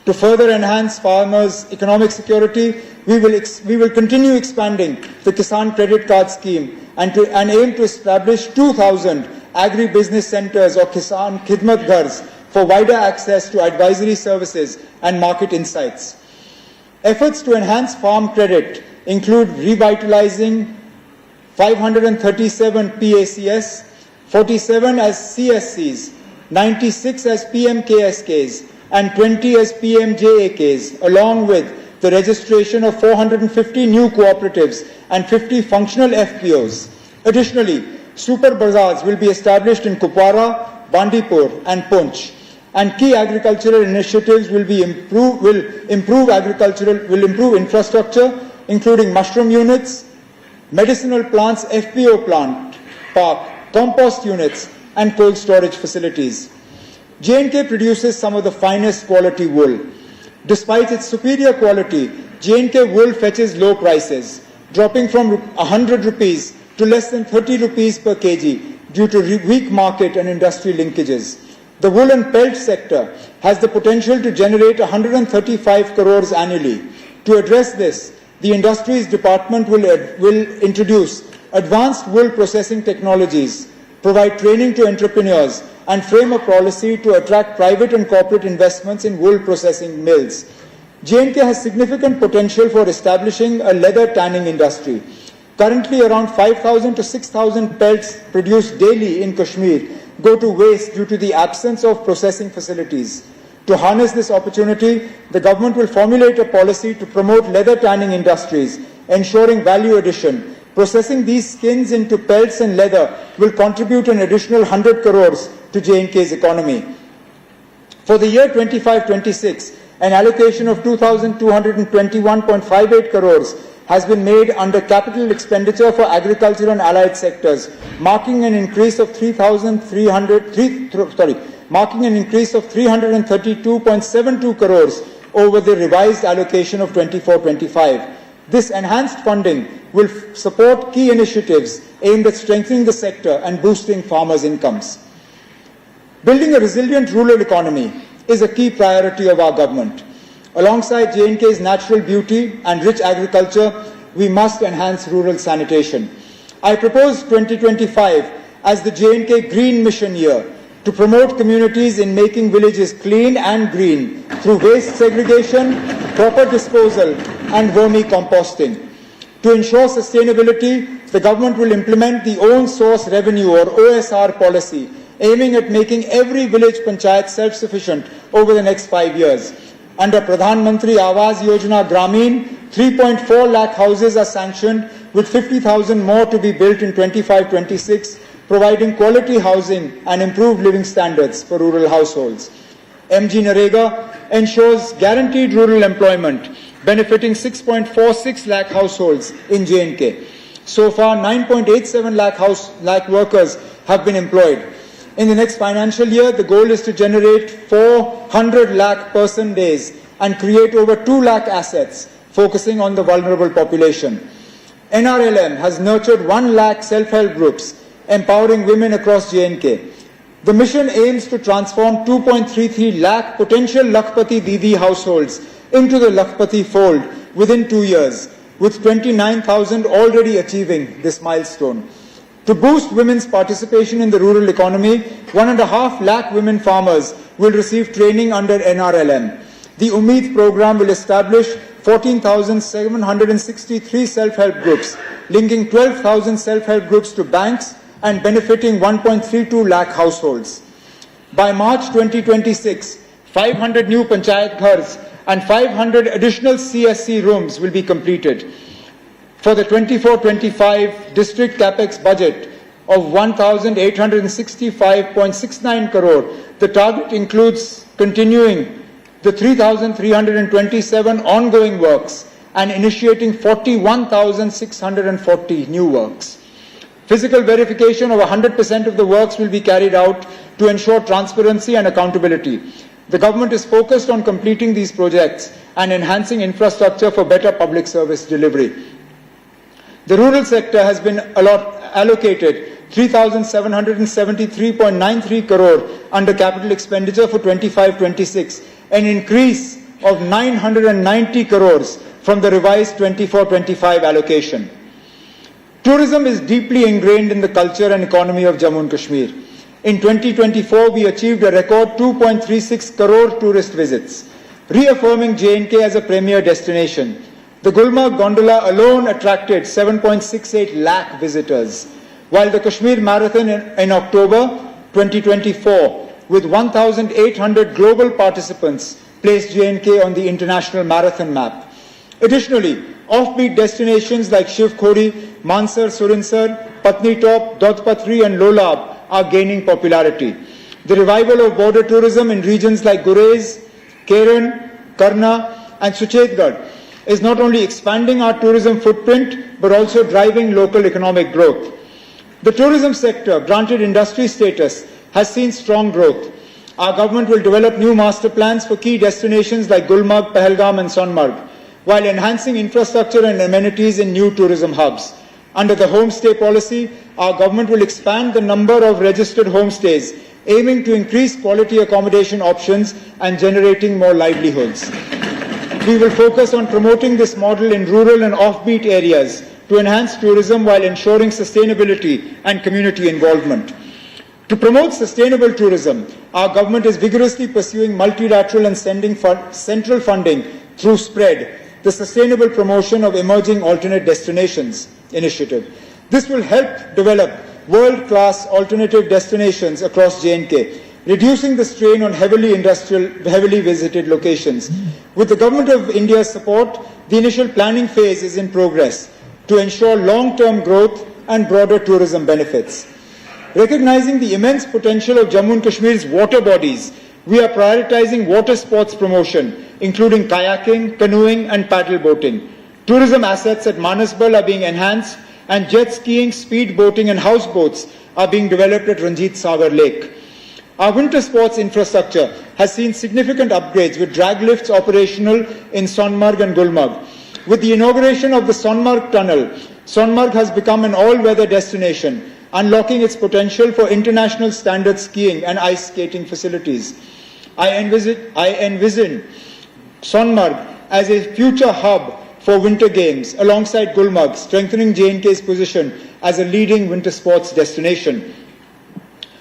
To further enhance farmers' economic security, we will continue expanding the Kisan Credit Card Scheme and aim to establish 2,000 agri-business centers or Kisan Khidmat Ghars for wider access to advisory services and market insights. Efforts to enhance farm credit include revitalizing 537 PACS, 47 as CSCs, 96 as PMKSKs, and 20 as PMJAKs, along with the registration of 450 new cooperatives and 50 functional FPOs. Additionally, super bazaars will be established in Kupwara, Bandipur, and Poonch, and key agricultural initiatives will improve infrastructure, including mushroom units, medicinal plants FPO plant park, compost units, and cold storage facilities. J&K produces some of the finest quality wool. Despite its superior quality, J&K wool fetches low prices, dropping from 100 rupees to less than 30 rupees per kg due to weak market and industry linkages. The wool and pelt sector has the potential to generate 135 crores annually. To address this, the Industries Department will introduce advanced wool processing technologies, provide training to entrepreneurs, and frame a policy to attract private and corporate investments in wool processing mills. J&K has significant potential for establishing a leather tanning industry. Currently, around 5,000 to 6,000 pelts produced daily in Kashmir go to waste due to the absence of processing facilities. To harness this opportunity, the government will formulate a policy to promote leather tanning industries, ensuring value addition. Processing these skins into pelts and leather will contribute an additional 100 crores to J&K's economy. For the year 25-26, an allocation of 2,221.58 crores has been made under capital expenditure for agriculture and allied sectors, marking an increase of 332.72 crores over the revised allocation of 24-25. This enhanced funding will support key initiatives aimed at strengthening the sector and boosting farmers' incomes. Building a resilient rural economy is a key priority of our government. Alongside J&K's natural beauty and rich agriculture, we must enhance rural sanitation. I propose 2025 as the J&K Green Mission Year to promote communities in making villages clean and green through waste segregation, proper disposal, and vermicomposting. To ensure sustainability, the government will implement the Own Source Revenue or OSR policy, aiming at making every village panchayat self-sufficient over the next 5 years. Under Pradhan Mantri Awas Yojana Gramin, 3.4 lakh houses are sanctioned, with 50,000 more to be built in 25-26, providing quality housing and improved living standards for rural households. MG Narega ensures guaranteed rural employment, benefiting 6.46 lakh households in J&K. So far, 9.87 lakh workers have been employed. In the next financial year, the goal is to generate 400 lakh person days and create over 2 lakh assets, focusing on the vulnerable population. NRLM has nurtured 1 lakh self-help groups, empowering women across J&K. The mission aims to transform 2.33 lakh potential Lakhpati Didi households into the Lakhpati fold within 2 years, with 29,000 already achieving this milestone. To boost women's participation in the rural economy, 1.5 lakh women farmers will receive training under NRLM. The Umeed program will establish 14,763 self-help groups, linking 12,000 self-help groups to banks and benefiting 1.32 lakh households. By March 2026, 500 new Panchayat Ghars and 500 additional CSC rooms will be completed. For the 24-25 district capex budget of 1,865.69 crore, the target includes continuing the 3,327 ongoing works and initiating 41,640 new works. Physical verification of 100% of the works will be carried out to ensure transparency and accountability. The government is focused on completing these projects and enhancing infrastructure for better public service delivery. The rural sector has been allocated 3,773.93 crore under capital expenditure for 25-26, an increase of 990 crores from the revised 24-25 allocation. Tourism is deeply ingrained in the culture and economy of Jammu and Kashmir. In 2024, we achieved a record 2.36 crore tourist visits, reaffirming J&K as a premier destination. The Gulmarg Gondola alone attracted 7.68 lakh visitors, while the Kashmir Marathon in October 2024, with 1,800 global participants, placed J&K on the international marathon map. Additionally, offbeat destinations like Shiv Khori, Mansar, Surinsar, Patni Top, Dodpatri and Lolab are gaining popularity. The revival of border tourism in regions like Gurez, Keren, Karna and Suchetgarh is not only expanding our tourism footprint but also driving local economic growth. The tourism sector, granted industry status, has seen strong growth. Our government will develop new master plans for key destinations like Gulmarg, Pahalgam and Sonmarg, while enhancing infrastructure and amenities in new tourism hubs. Under the homestay policy, our government will expand the number of registered homestays, aiming to increase quality accommodation options and generating more livelihoods. We will focus on promoting this model in rural and offbeat areas to enhance tourism while ensuring sustainability and community involvement. To promote sustainable tourism, our government is vigorously pursuing multilateral and central funding through SPREAD, the Sustainable Promotion of Emerging Alternate Destinations initiative. This will help develop world-class alternative destinations across J&K, reducing the strain on heavily visited locations. With the Government of India's support, the initial planning phase is in progress to ensure long-term growth and broader tourism benefits. Recognizing the immense potential of Jammu and Kashmir's water bodies, we are prioritizing water sports promotion, including kayaking, canoeing and paddle boating. Tourism assets at Manasbal are being enhanced and jet skiing, speed boating and houseboats are being developed at Ranjit Sagar Lake. Our winter sports infrastructure has seen significant upgrades with drag lifts operational in Sonmarg and Gulmarg. With the inauguration of the Sonmarg Tunnel, Sonmarg has become an all-weather destination, unlocking its potential for international standard skiing and ice skating facilities. I envision Sonmarg as a future hub for winter games alongside Gulmarg, strengthening J&K's position as a leading winter sports destination.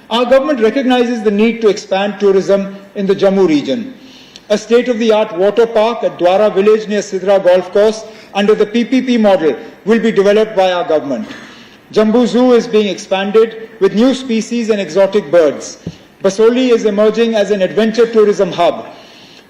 Our government recognizes the need to expand tourism in the Jammu region. A state-of-the-art water park at Dwara village near Sidra Golf Course under the PPP model will be developed by our government. Jambu Zoo is being expanded with new species and exotic birds. Basoli is emerging as an adventure tourism hub,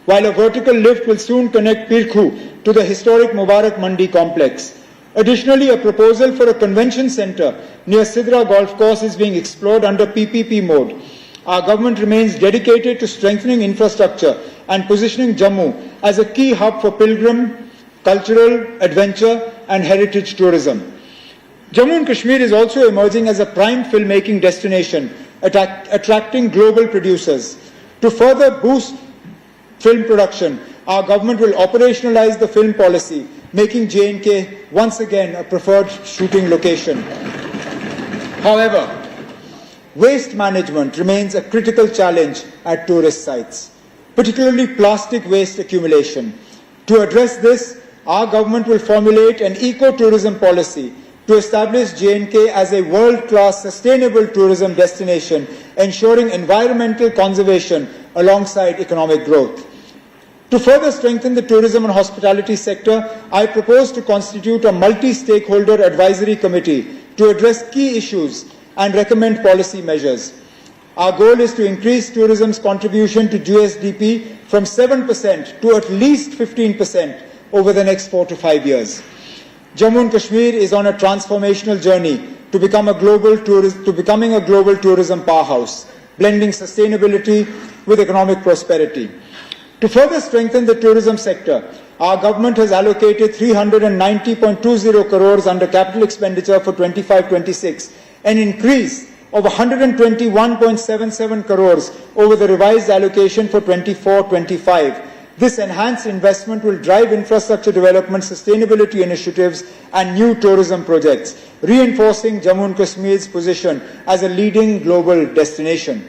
while a vertical lift will soon connect Pirkhu to the historic Mubarak Mandi complex. Additionally, a proposal for a convention center near Sidra Golf Course is being explored under PPP mode. Our government remains dedicated to strengthening infrastructure and positioning Jammu as a key hub for pilgrim, cultural, adventure and heritage tourism. Jammu and Kashmir is also emerging as a prime filmmaking destination, attracting global producers. To further boost film production, our government will operationalize the film policy, making J&K once again a preferred shooting location. However, waste management remains a critical challenge at tourist sites, particularly plastic waste accumulation. To address this, our government will formulate an eco-tourism policy to establish J&K as a world-class sustainable tourism destination, ensuring environmental conservation alongside economic growth. To further strengthen the tourism and hospitality sector, I propose to constitute a multi-stakeholder advisory committee to address key issues and recommend policy measures. Our goal is to increase tourism's contribution to GSDP from 7% to at least 15% over the next 4 to 5 years. Jammu and Kashmir is on a transformational journey to becoming a global tourism powerhouse, blending sustainability with economic prosperity. To further strengthen the tourism sector, our government has allocated 390.20 crores under capital expenditure for 25-26, an increase of 121.77 crores over the revised allocation for 24-25. This enhanced investment will drive infrastructure development, sustainability initiatives and new tourism projects, reinforcing Jammu and Kashmir's position as a leading global destination.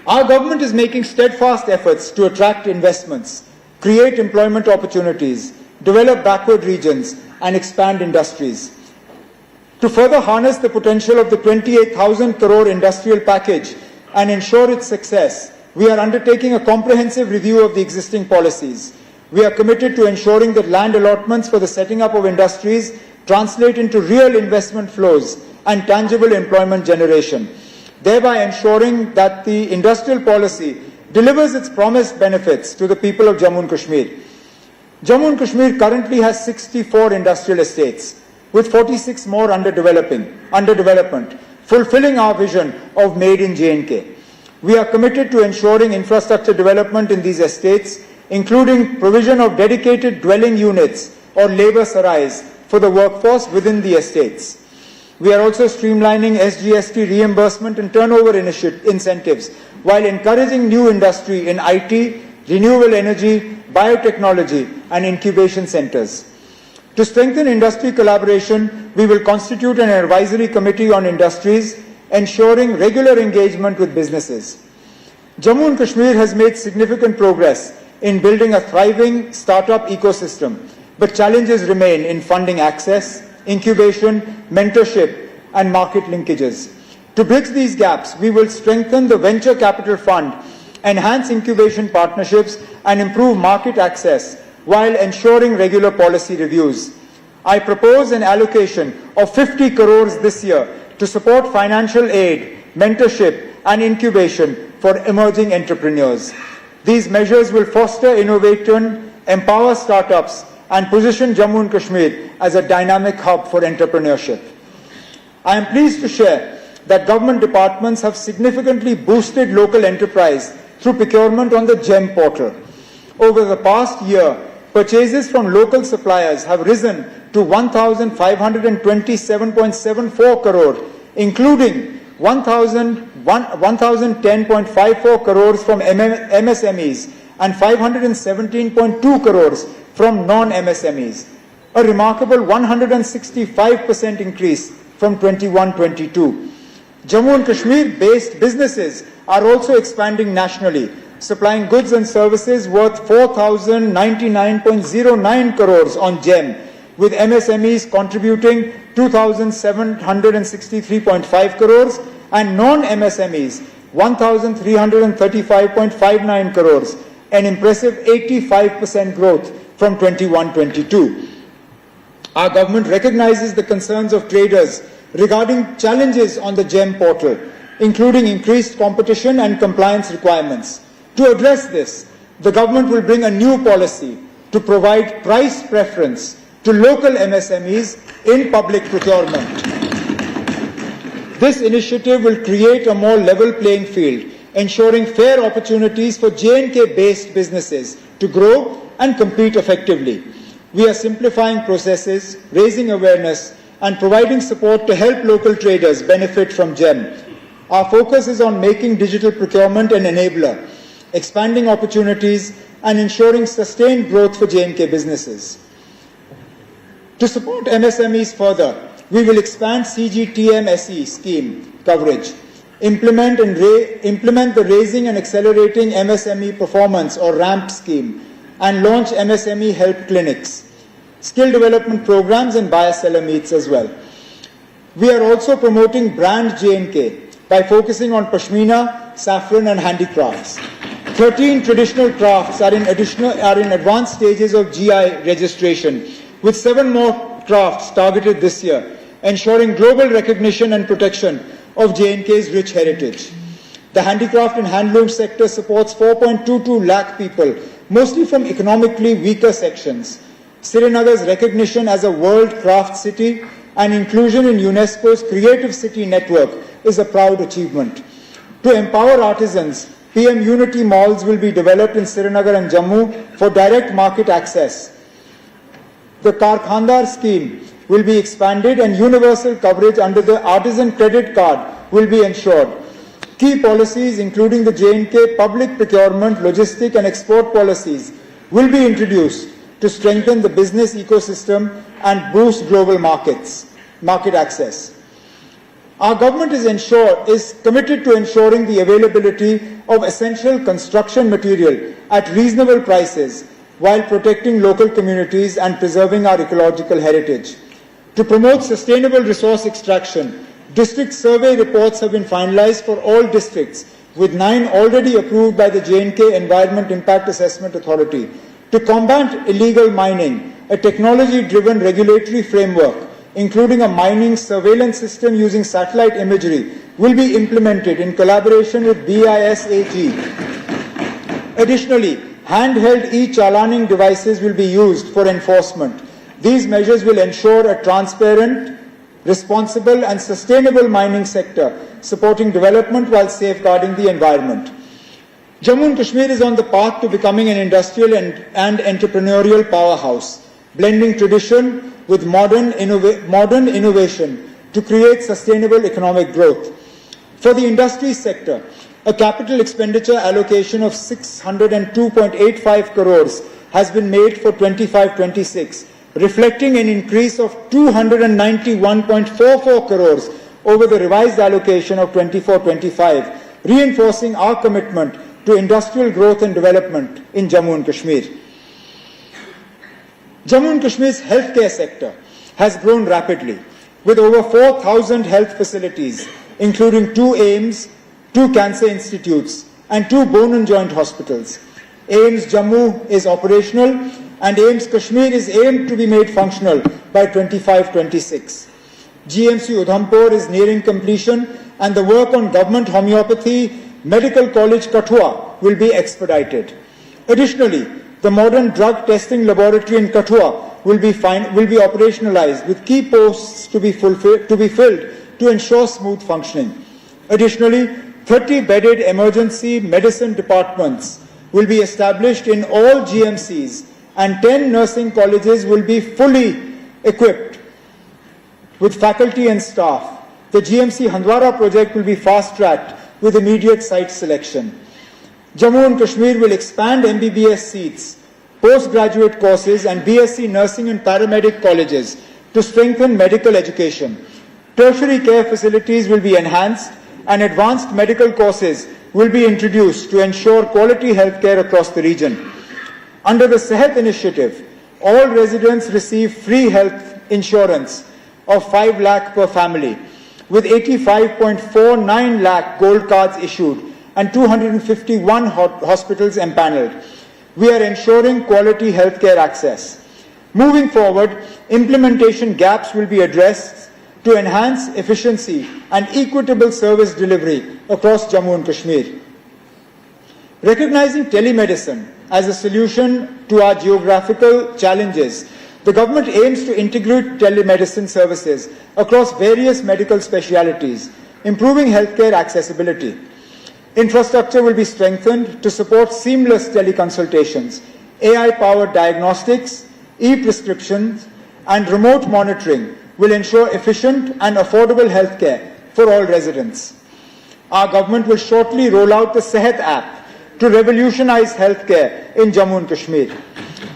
Our government is making steadfast efforts to attract investments, create employment opportunities, develop backward regions and expand industries. To further harness the potential of the 28,000 crore industrial package and ensure its success, we are undertaking a comprehensive review of the existing policies. We are committed to ensuring that land allotments for the setting up of industries translate into real investment flows and tangible employment generation, thereby ensuring that the industrial policy delivers its promised benefits to the people of Jammu and Kashmir. Jammu and Kashmir currently has 64 industrial estates, with 46 more under development, fulfilling our vision of Made in J&K. We are committed to ensuring infrastructure development in these estates, including provision of dedicated dwelling units or labour sarais for the workforce within the estates. We are also streamlining SGST reimbursement and turnover incentives while encouraging new industry in IT, renewable energy, biotechnology and incubation centres. To strengthen industry collaboration, we will constitute an advisory committee on industries, ensuring regular engagement with businesses. Jammu and Kashmir has made significant progress in building a thriving startup ecosystem, but challenges remain in funding access, incubation, mentorship, and market linkages. To bridge these gaps, we will strengthen the Venture Capital Fund, enhance incubation partnerships, and improve market access while ensuring regular policy reviews. I propose an allocation of 50 crores this year to support financial aid, mentorship, and incubation for emerging entrepreneurs. These measures will foster innovation, empower startups, and position Jammu and Kashmir as a dynamic hub for entrepreneurship. I am pleased to share that government departments have significantly boosted local enterprise through procurement on the GEM portal. Over the past year, purchases from local suppliers have risen to 1,527.74 crore, including 1,010.54 crores from MSMEs and 517.2 crores from non-MSMEs, a remarkable 165% increase from 21-22. Jammu and Kashmir-based businesses are also expanding nationally, supplying goods and services worth 4,099.09 crores on GEM, with MSMEs contributing 2,763.5 crores and non-MSMEs 1,335.59 crores, an impressive 85% growth from 21-22. Our government recognizes the concerns of traders regarding challenges on the GEM portal, including increased competition and compliance requirements. To address this, the government will bring a new policy to provide price preference to local MSMEs in public procurement. This initiative will create a more level playing field, ensuring fair opportunities for J&K-based businesses to grow and compete effectively. We are simplifying processes, raising awareness, and providing support to help local traders benefit from GEM. Our focus is on making digital procurement an enabler, expanding opportunities, and ensuring sustained growth for J&K businesses. To support MSMEs further, we will expand CGTMSE scheme coverage, implement the Raising and Accelerating MSME Performance or RAMP scheme, and launch MSME help clinics, skill development programs, and buyer-seller meets as well. We are also promoting brand J&K by focusing on Pashmina, saffron, and handicrafts. 13 traditional crafts are in advanced stages of GI registration, with 7 more crafts targeted this year, ensuring global recognition and protection of J&K's rich heritage. The handicraft and handloom sector supports 4.22 lakh people, mostly from economically weaker sections. Srinagar's recognition as a world craft city and inclusion in UNESCO's Creative City Network is a proud achievement. To empower artisans, PM Unity malls will be developed in Srinagar and Jammu for direct market access. The Karkhandar scheme will be expanded and universal coverage under the artisan credit card will be ensured. Key policies, including the J&K public procurement, logistic and export policies, will be introduced to strengthen the business ecosystem and boost global market access. Our government is committed to ensuring the availability of essential construction material at reasonable prices while protecting local communities and preserving our ecological heritage. To promote sustainable resource extraction, district survey reports have been finalized for all districts, with 9 already approved by the J&K Environment Impact Assessment Authority. To combat illegal mining, a technology-driven regulatory framework, including a mining surveillance system using satellite imagery, will be implemented in collaboration with BISAG. Additionally, handheld e-chalaning devices will be used for enforcement. These measures will ensure a transparent, responsible and sustainable mining sector, supporting development while safeguarding the environment. Jammu and Kashmir is on the path to becoming an industrial and entrepreneurial powerhouse, blending tradition with modern innovation to create sustainable economic growth. For the industry sector, a capital expenditure allocation of 602.85 crores has been made for 25-26, reflecting an increase of 291.44 crores over the revised allocation of 24-25, reinforcing our commitment to industrial growth and development in Jammu and Kashmir. Jammu and Kashmir's healthcare sector has grown rapidly, with over 4,000 health facilities, including 2 AIIMS, 2 cancer institutes, and 2 bone and joint hospitals. AIIMS Jammu is operational, and AIIMS Kashmir is aimed to be made functional by 25-26. GMC Udhampur is nearing completion, and the work on government homeopathy Medical College Kathua will be expedited. Additionally, the modern drug testing laboratory in Kathua will be operationalized, with key posts to be filled to ensure smooth functioning. Additionally, 30 bedded emergency medicine departments will be established in all GMCs, and 10 nursing colleges will be fully equipped with faculty and staff. The GMC Handwara project will be fast-tracked with immediate site selection. Jammu and Kashmir will expand MBBS seats, postgraduate courses and BSc nursing and paramedic colleges to strengthen medical education. Tertiary care facilities will be enhanced and advanced medical courses will be introduced to ensure quality healthcare across the region. Under the Sehat initiative, all residents receive free health insurance of 5 lakh per family, with 85.49 lakh gold cards issued and 251 hospitals empaneled. We are ensuring quality healthcare access. Moving forward, implementation gaps will be addressed to enhance efficiency and equitable service delivery across Jammu and Kashmir. Recognizing telemedicine as a solution to our geographical challenges, the government aims to integrate telemedicine services across various medical specialities, improving healthcare accessibility. Infrastructure will be strengthened to support seamless teleconsultations, AI-powered diagnostics, e-prescriptions, and remote monitoring will ensure efficient and affordable healthcare for all residents. Our government will shortly roll out the Sehat app to revolutionize healthcare in Jammu and Kashmir.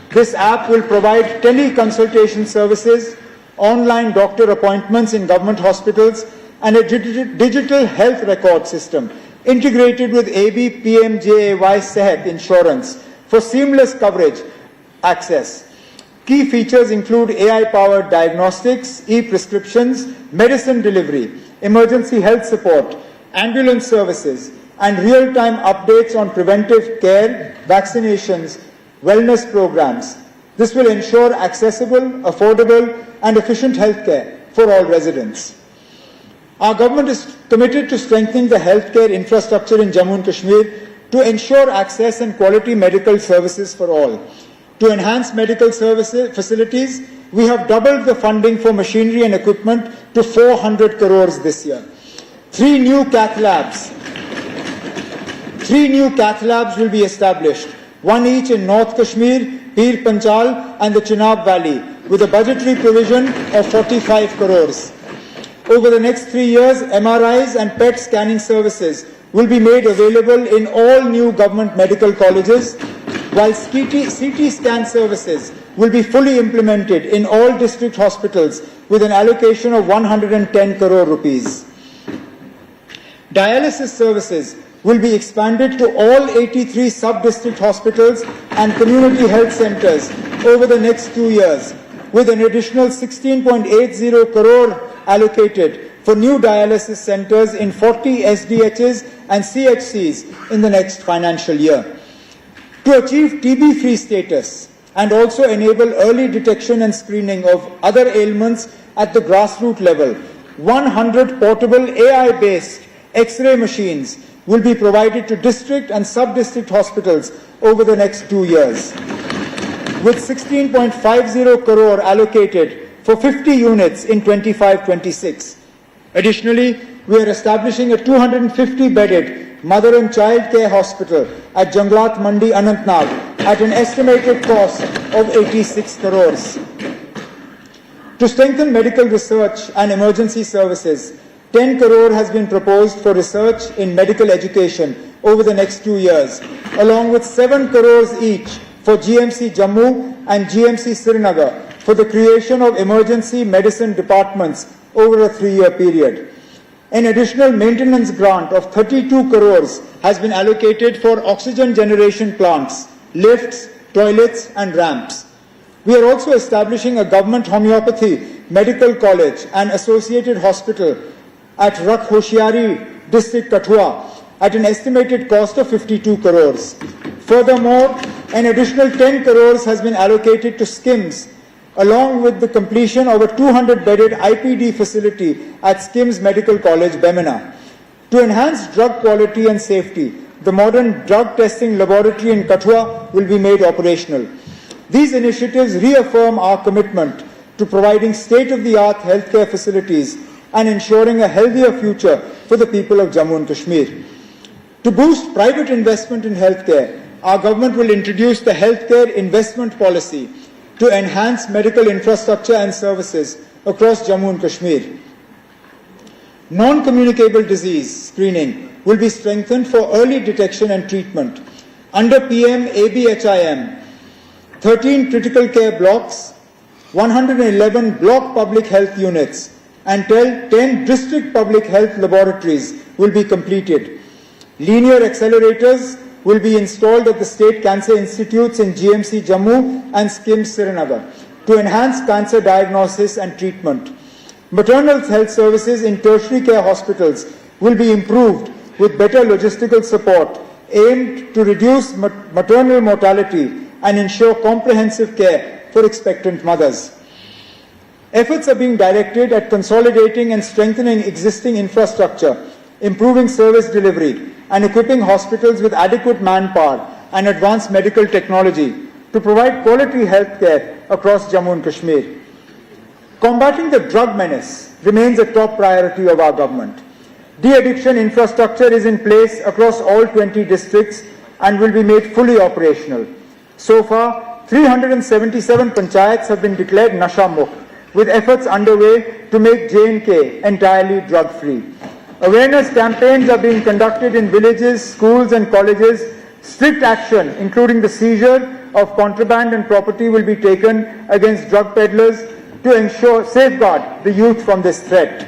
This app will provide teleconsultation services, online doctor appointments in government hospitals, and a digital health record system integrated with AB PMJAY Sehat insurance for seamless coverage access. Key features include AI-powered diagnostics, e-prescriptions, medicine delivery, emergency health support, ambulance services, and real-time updates on preventive care, vaccinations, wellness programs. This will ensure accessible, affordable, and efficient healthcare for all residents. Our government is committed to strengthening the healthcare infrastructure in Jammu and Kashmir to ensure access and quality medical services for all. To enhance medical services facilities, we have doubled the funding for machinery and equipment to 400 crores this year. Three new cath labs will be established, one each in North Kashmir, Pir Panchal and the Chenab Valley, with a budgetary provision of 45 crores. Over the next 3 years, MRIs and PET scanning services will be made available in all new government medical colleges, while CT scan services will be fully implemented in all district hospitals with an allocation of 110 crore rupees. Dialysis services will be expanded to all 83 sub-district hospitals and community health centers over the next 2 years, with an additional 16.80 crore allocated for new dialysis centers in 40 SDHs and CHCs in the next financial year. To achieve TB-free status and also enable early detection and screening of other ailments at the grassroots level, 100 portable AI-based X-ray machines will be provided to district and sub-district hospitals over the next 2 years, with 16.50 crore allocated for 50 units in 25-26. Additionally, we are establishing a 250-bedded mother and child care hospital at Janglat Mandi, Anantnag, at an estimated cost of 86 crores. To strengthen medical research and emergency services, 10 crore has been proposed for research in medical education over the next 2 years, along with 7 crores each for GMC Jammu and GMC Srinagar for the creation of emergency medicine departments over a 3-year period. An additional maintenance grant of 32 crores has been allocated for oxygen generation plants, lifts, toilets and ramps. We are also establishing a government homeopathy medical college and associated hospital at Rakh Hoshiari district Kathua at an estimated cost of 52 crores. Furthermore, an additional 10 crores has been allocated to SKIMS, along with the completion of a 200-bedded IPD facility at SKIMS Medical College, Bemina. To enhance drug quality and safety, the modern drug testing laboratory in Kathua will be made operational. These initiatives reaffirm our commitment to providing state-of-the-art healthcare facilities and ensuring a healthier future for the people of Jammu and Kashmir. To boost private investment in healthcare, our government will introduce the healthcare investment policy to enhance medical infrastructure and services across Jammu and Kashmir. Non-communicable disease screening will be strengthened for early detection and treatment. Under PM ABHIM, 13 critical care blocks, 111 block public health units, and 10 district public health laboratories will be completed. Linear accelerators will be installed at the state cancer institutes in GMC Jammu and SKIMS Srinagar to enhance cancer diagnosis and treatment. Maternal health services in tertiary care hospitals will be improved with better logistical support aimed to reduce maternal mortality and ensure comprehensive care for expectant mothers. Efforts are being directed at consolidating and strengthening existing infrastructure, improving service delivery, and equipping hospitals with adequate manpower and advanced medical technology to provide quality health care across Jammu and Kashmir. Combating the drug menace remains a top priority of our government. De-addiction infrastructure is in place across all 20 districts and will be made fully operational. So far, 377 panchayats have been declared Nasha Mukt, with efforts underway to make J&K entirely drug-free. Awareness campaigns are being conducted in villages, schools and colleges. Strict action, including the seizure of contraband and property, will be taken against drug peddlers to safeguard the youth from this threat.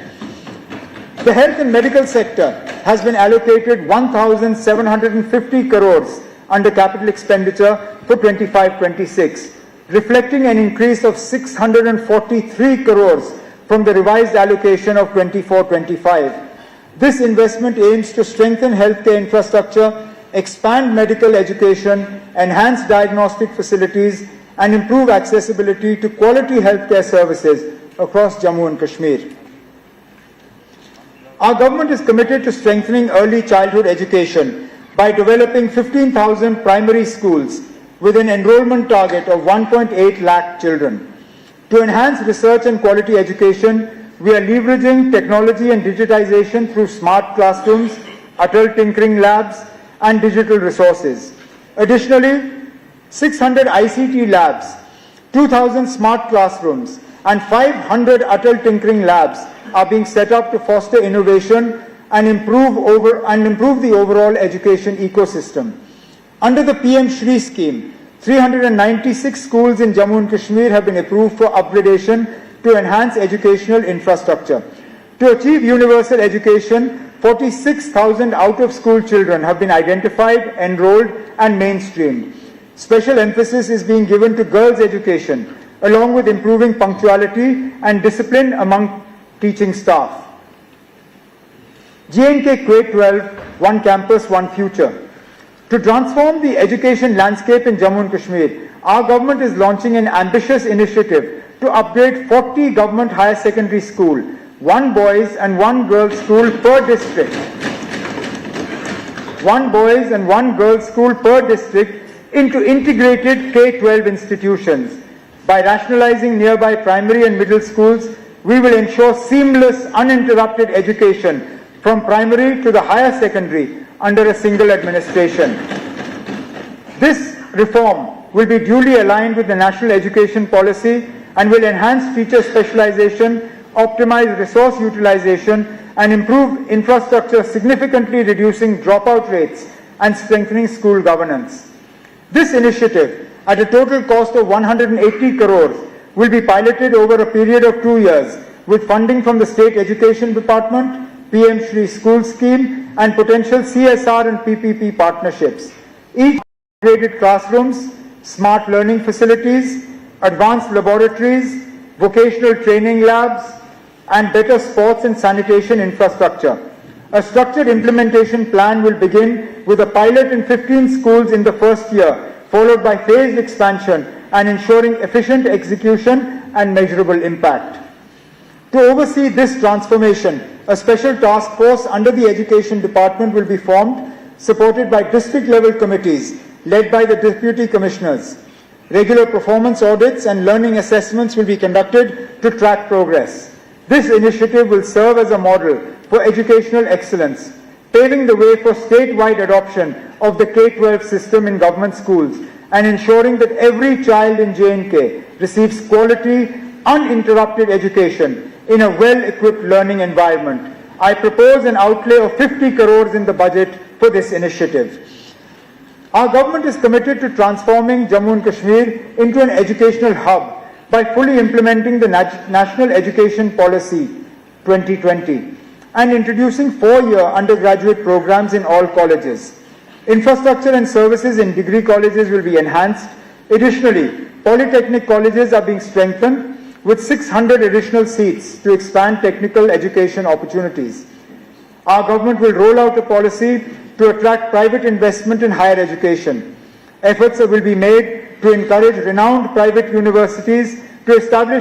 The health and medical sector has been allocated 1,750 crores under capital expenditure for 25-26, reflecting an increase of 643 crores from the revised allocation of 24-25. This investment aims to strengthen healthcare infrastructure, expand medical education, enhance diagnostic facilities, and improve accessibility to quality healthcare services across Jammu and Kashmir. Our government is committed to strengthening early childhood education by developing 15,000 primary schools with an enrollment target of 1.8 lakh children. To enhance research and quality education, we are leveraging technology and digitization through smart classrooms, adult tinkering labs, and digital resources. Additionally, 600 ICT labs, 2,000 smart classrooms, and 500 adult tinkering labs are being set up to foster innovation and improve the overall education ecosystem. Under the PM Shri scheme, 396 schools in Jammu and Kashmir have been approved for upgradation to enhance educational infrastructure. To achieve universal education, 46,000 out-of-school children have been identified, enrolled, and mainstreamed. Special emphasis is being given to girls' education, along with improving punctuality and discipline among teaching staff. J&K K-12, One Campus, One Future. To transform the education landscape in Jammu and Kashmir, our government is launching an ambitious initiative to upgrade 40 government higher secondary schools, one boys and one girls school per district. One boys and one girls school per district into integrated K-12 institutions. By rationalizing nearby primary and middle schools, we will ensure seamless, uninterrupted education from primary to the higher secondary under a single administration. This reform will be duly aligned with the national education policy and will enhance teacher specialization, optimize resource utilization, and improve infrastructure, significantly reducing dropout rates and strengthening school governance. This initiative, at a total cost of 180 crores, will be piloted over a period of 2 years with funding from the State Education Department, PM Shri School Scheme, and potential CSR and PPP partnerships. Each upgraded classrooms, smart learning facilities, advanced laboratories, vocational training labs, and better sports and sanitation infrastructure. A structured implementation plan will begin with a pilot in 15 schools in the first year, followed by phased expansion and ensuring efficient execution and measurable impact. To oversee this transformation, a special task force under the Education Department will be formed, supported by district-level committees led by the Deputy Commissioners. Regular performance audits and learning assessments will be conducted to track progress. This initiative will serve as a model for educational excellence, paving the way for statewide adoption of the K-12 system in government schools and ensuring that every child in J&K receives quality, uninterrupted education in a well-equipped learning environment. I propose an outlay of 50 crores in the budget for this initiative. Our government is committed to transforming Jammu and Kashmir into an educational hub by fully implementing the National Education Policy 2020 and introducing 4-year undergraduate programs in all colleges. Infrastructure and services in degree colleges will be enhanced. Additionally, polytechnic colleges are being strengthened with 600 additional seats to expand technical education opportunities. Our government will roll out a policy to attract private investment in higher education. Efforts will be made to encourage renowned private universities to establish